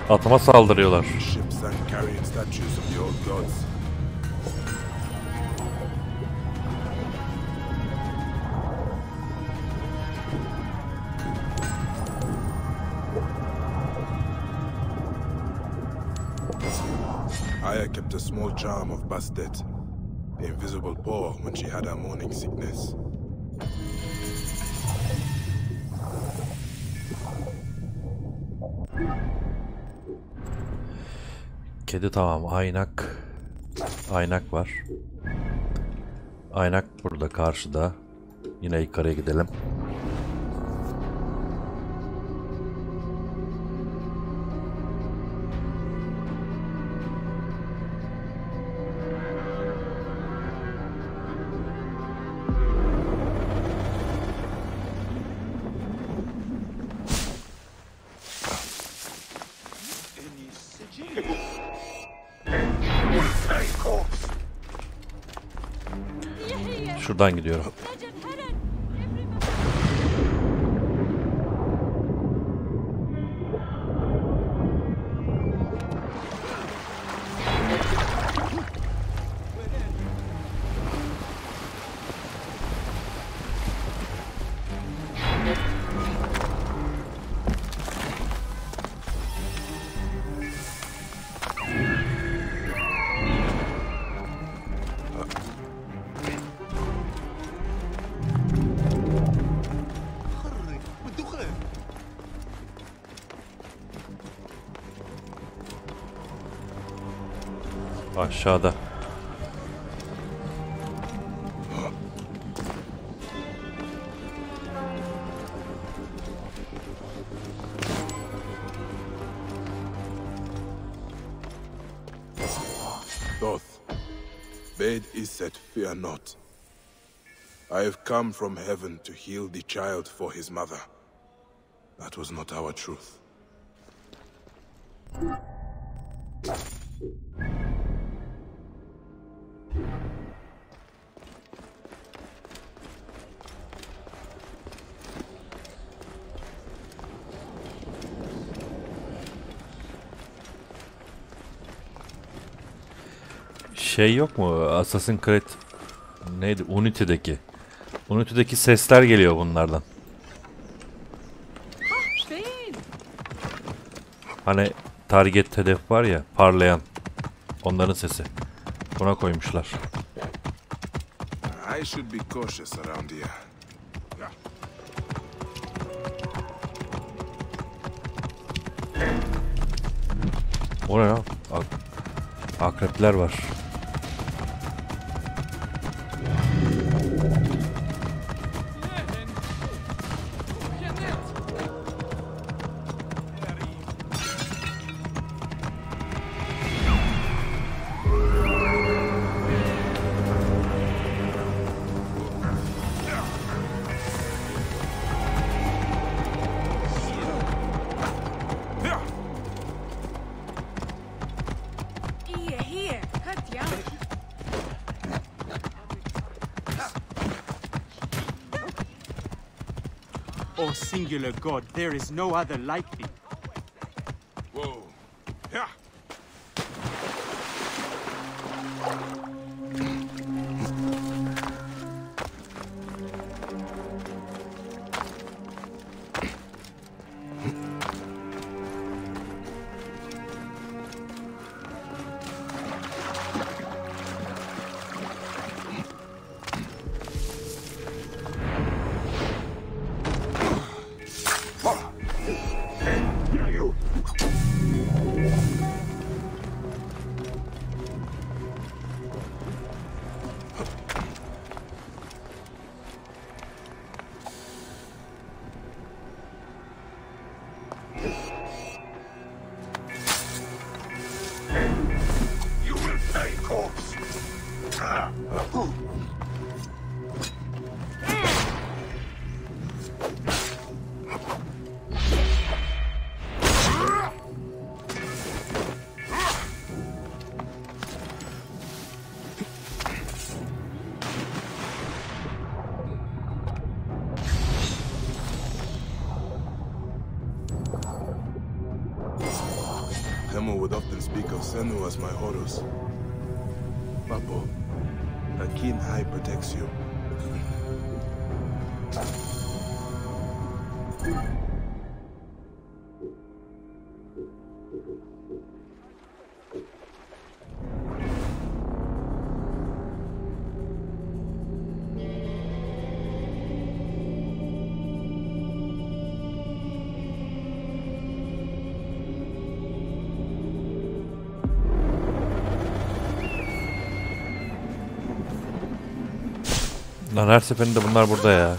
Atıma saldırıyorlar. Aya kept a small charm of Bastet, the invisible paw, when she had her morning sickness. Kedi tamam. Aynak. Aynak var. Aynak burada karşıda. Yine yukarıya gidelim. Şuradan gidiyorum. Aşağıda. Thoth, bade Iset fear not. I have come from heaven to heal the child for his mother. That was not our truth. Şey yok mu? Assassin's Creed neydi? Unity'deki. Unity'deki sesler geliyor bunlardan. Hani target hedef var ya, parlayan. Onların sesi. Buna koymuşlar. I should be cautious around here. O ne ya? Akrepler var. O singular God, there is no other like thee. Whoa. Yeah. Hemo would often speak of Senu as my Horus. Papo, a keen eye protects you. Lan her seferinde bunlar burada ya.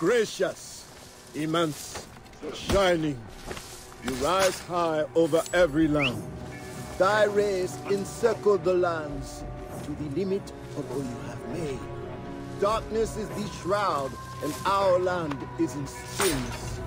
Gracious, immense, shining, you rise high over every land. Thy rays encircle the lands to the limit of all you have made. Darkness is the shroud, and our land is in stillness.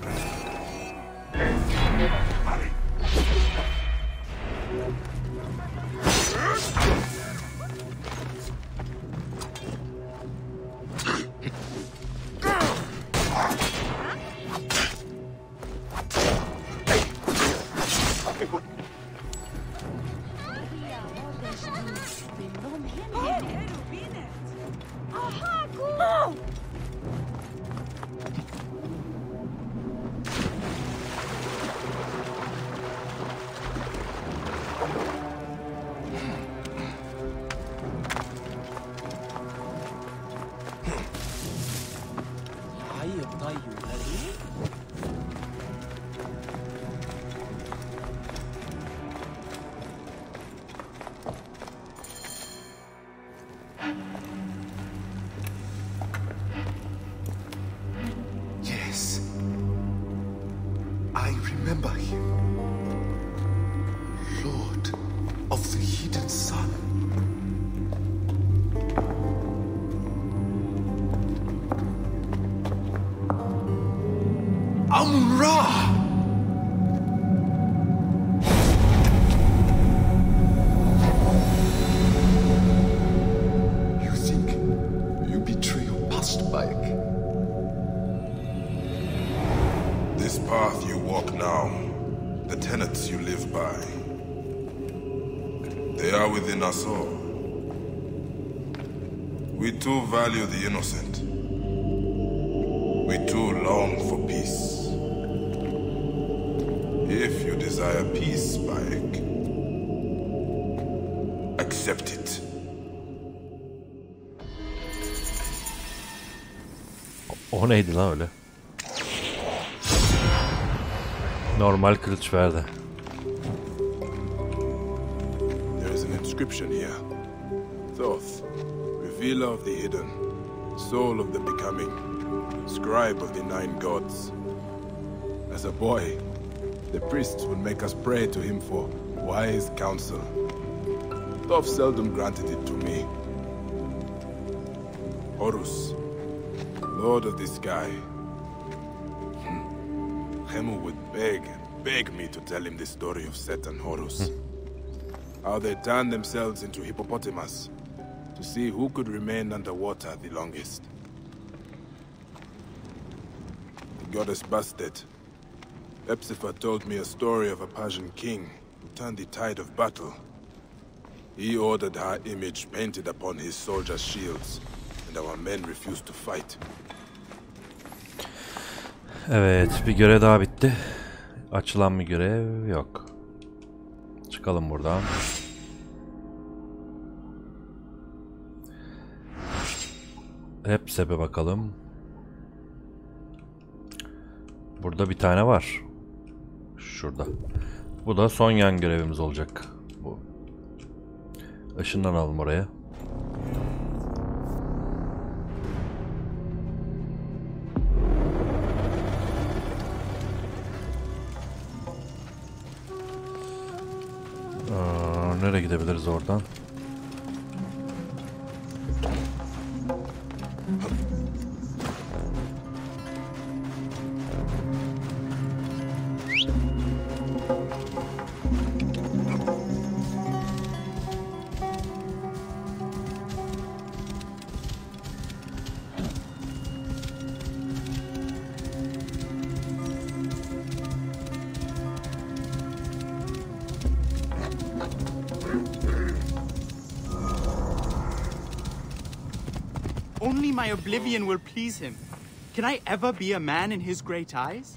Yes. I remember him. Lord of the Hidden Sun. Amun-Ra! You think you betray your past, Bayek? This path you walk now, the tenets you live by, they are within us all. We too value the innocent. We too long for peace. desire peace, Bayek. Accept it. O neydi lan öyle? Normal kılıç verdi. There is an inscription here. Thoth, revealer of the hidden, soul of the becoming, scribe of the 9 gods. As a boy, the priests would make us pray to him for wise counsel. Thoth seldom granted it to me. Horus, Lord of the sky. Khemu would beg me to tell him the story of Set and Horus. How they turned themselves into hippopotamus to see who could remain underwater the longest. The goddess Bastet. Epsifa told me a story of a Persian king who turned the tide of battle. He ordered her image painted upon his soldiers' shields, and our men refused to fight. Evet, bir görev daha bitti. Açılan bir görev yok. Çıkalım buradan. Hepsine bakalım. Burada bir tane var. Şurada. Bu da son yan görevimiz olacak. Bu. Işınlanalım oraya. Nereye gidebiliriz oradan? Only my oblivion will please him. Can I ever be a man in his great eyes?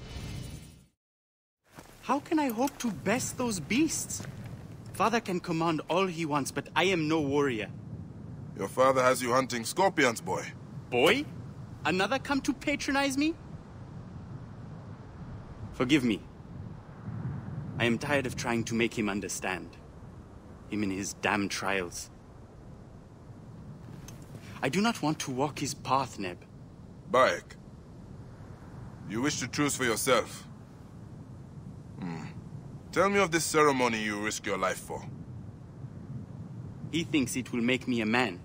How can I hope to best those beasts? Father can command all he wants, but I am no warrior. Your father has you hunting scorpions, boy. Boy? Another come to patronize me? Forgive me. I am tired of trying to make him understand. Him in his damn trials. I do not want to walk his path, Neb. Bayek, you wish to choose for yourself. Tell me of this ceremony you risk your life for. He thinks it will make me a man.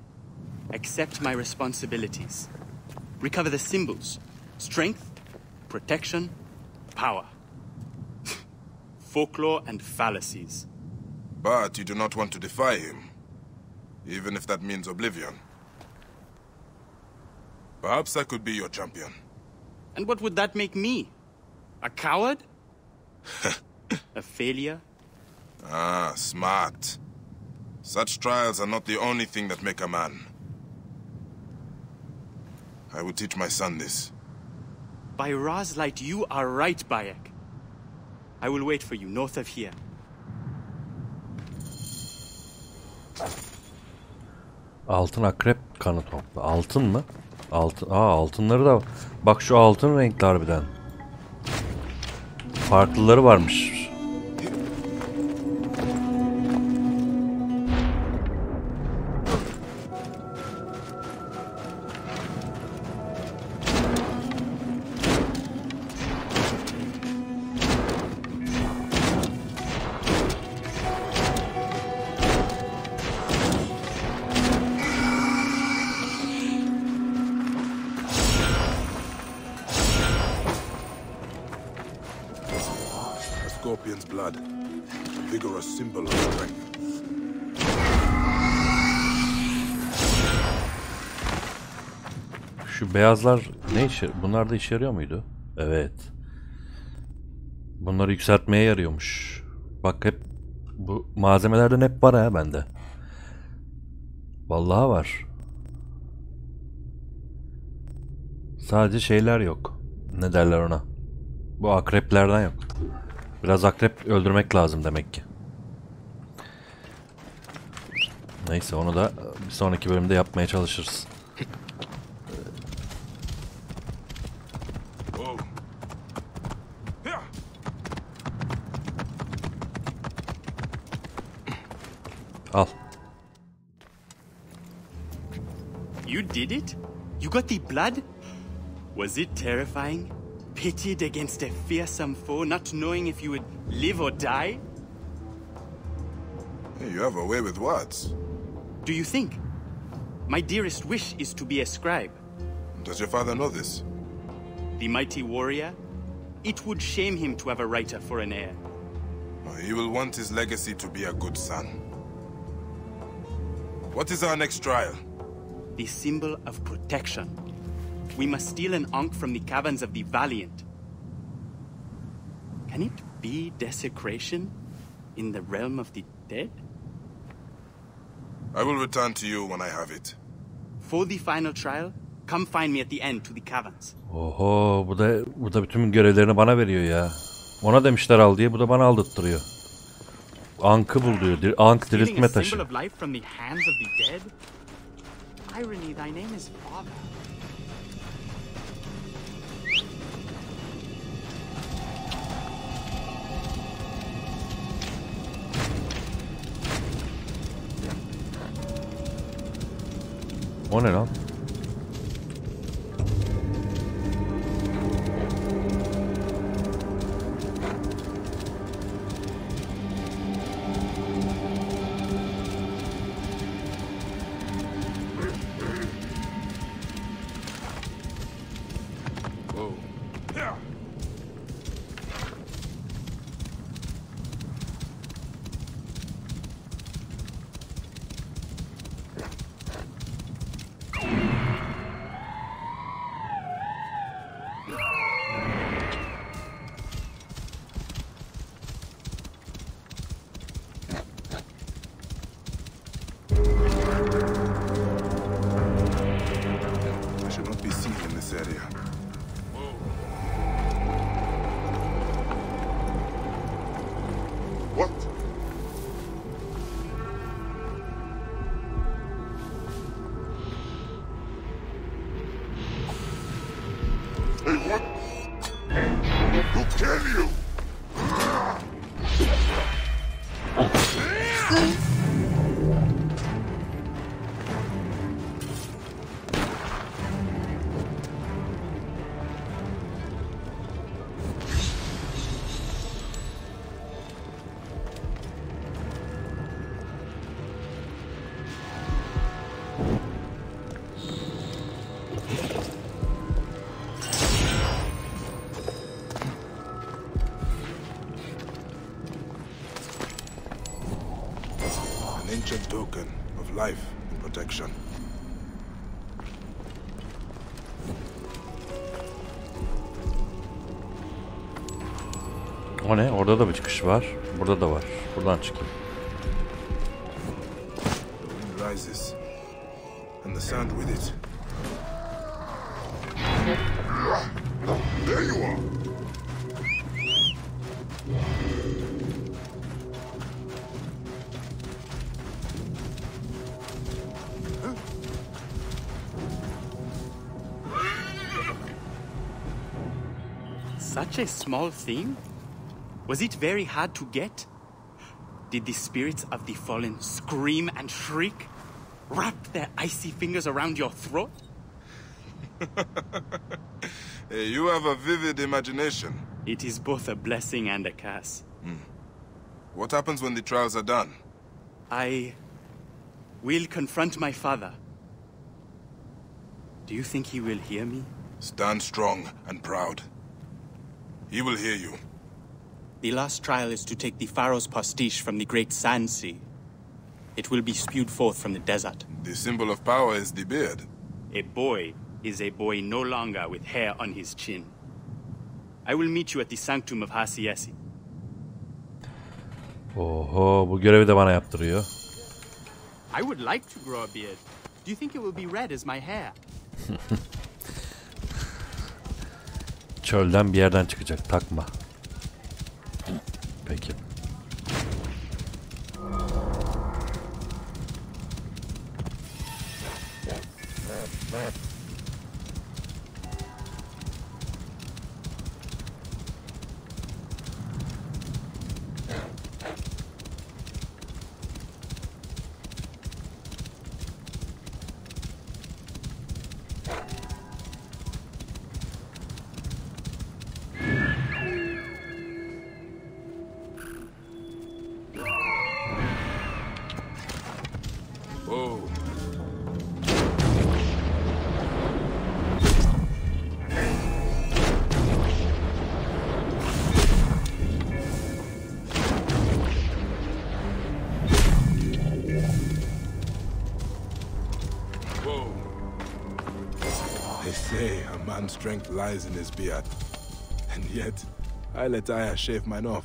Accept my responsibilities. Recover the symbols. Strength, protection, power. Folklore and fallacies. But you do not want to defy him, even if that means oblivion. Perhaps I could be your champion. And what would that make me? A coward? A failure? Ah, smart. Such trials are not the only thing that make a man. I will teach my son this. By Ra's light, you are right, Bayek. I will wait for you north of here. Altın akrep kanı topla. Altın mı? Altın. Altınları da. Bak şu altın renkli harbiden. Farklıları varmış. Scorpion's blood. A vigorous symbol of strength. Şu beyazlar ne işe? Bunlar da işe yarıyor muydu? Evet. Bunları yükseltmeye yarıyormuş. Bak hep bu malzemelerden hep var ha bende. Vallahi var. Sadece şeyler yok. Ne derler ona? Bu akreplerden yok. Biraz akrep öldürmek lazım demek ki. Neyse onu da bir sonraki bölümde yapmaya çalışırız. Al. You did it? You got the blood? Was it terrifying? Pitted against a fearsome foe, not knowing if you would live or die? Hey, you have a way with words. Do you think? My dearest wish is to be a scribe. Does your father know this? The mighty warrior? It would shame him to have a writer for an heir. He will want his legacy to be a good son. What is our next trial? The symbol of protection. We must steal an ankh from the caverns of the valiant. Can it be desecration in the realm of the dead? I will return to you when I have it. For the final trial, come find me at the end to the caverns. Oho, bu da bütün görevlerini bana veriyor ya. Ona demişler al diye, bu da bana aldırttırıyor. Ankh'ı bul diyor. Ankh diriltme taşı. Irony, thy name is Father. O ne lan? Ancient token of life and protection. O ne? Orada da bir çıkış var. Burada da var. Buradan çıkayım. The wind rises, and the sand with it. There you are. Such a small thing? Was it very hard to get? Did the spirits of the fallen scream and shriek? Wrap their icy fingers around your throat? Hey, you have a vivid imagination. It is both a blessing and a curse. What happens when the trials are done? I will confront my father. Do you think he will hear me? Stand strong and proud. He will hear you. The last trial is to take the pharaoh's pastiche from the great sand sea. It will be spewed forth from the desert. The symbol of power is the beard. A boy is a boy no longer with hair on his chin. I will meet you at the sanctum of Hasiesi. Oho, bu görevi de bana yaptırıyor. I would like to grow a beard. Do you think it will be red as my hair? Çölden bir yerden çıkacak, takma. Peki. Man's strength lies in his beard, and yet I let Aya shave mine off.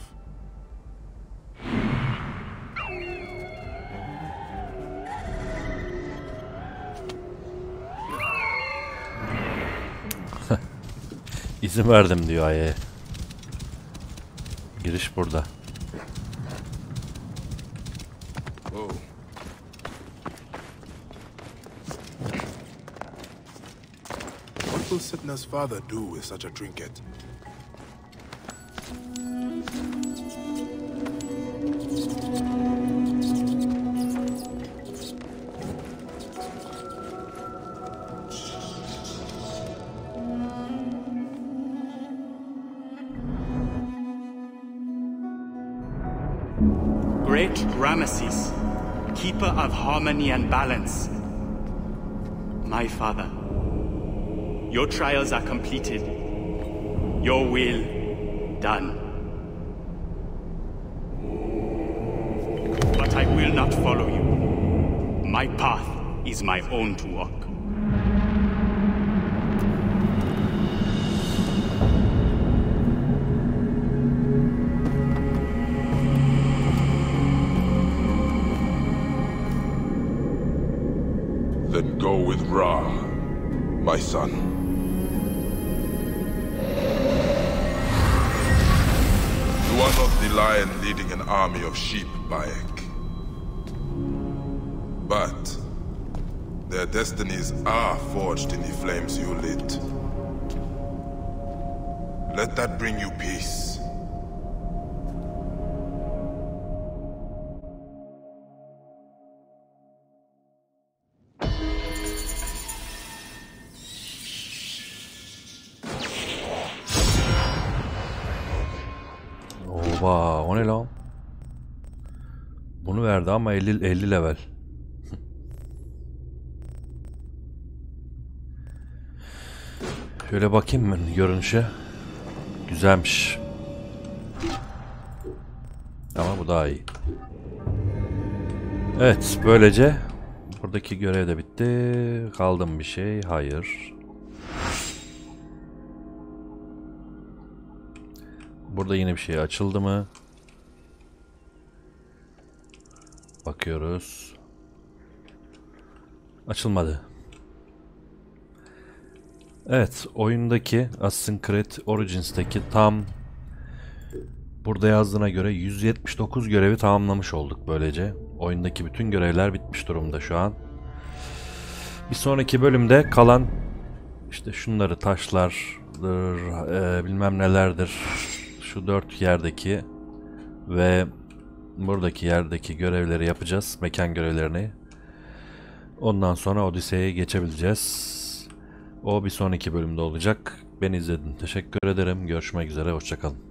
İzin verdim diyor Aya'ya. Giriş burada. What will Sitna's father do with such a trinket? Great Ramesses, keeper of harmony and balance. My father, your trials are completed. Your will done. But I will not follow you. My path is my own to walk. Then go with Ra, my son. You are not the lion leading an army of sheep, Bayek. But their destinies are forged in the flames you lit. Let that bring you peace. Oba, o ne lan? Bunu verdi ama 50 level. Şöyle bakayım ben görünüşe. Güzelmiş. Ama bu daha iyi. Evet, böylece buradaki görev de bitti. Kaldı mı bir şey? Hayır. Burada yine bir şey açıldı mı? Bakıyoruz. Açılmadı. Evet, oyundaki Assassin's Creed Origins'teki tam burada yazdığına göre 179 görevi tamamlamış olduk böylece. Oyundaki bütün görevler bitmiş durumda şu an. Bir sonraki bölümde kalan işte şunları taşlardır, bilmem nelerdir. Şu 4 yerdeki ve buradaki yerdeki görevleri yapacağız. Mekan görevlerini. Ondan sonra Odise'ye geçebileceğiz. O bir sonraki bölümde olacak. Beni izlediğiniz için teşekkür ederim. Görüşmek üzere. Hoşça kalın.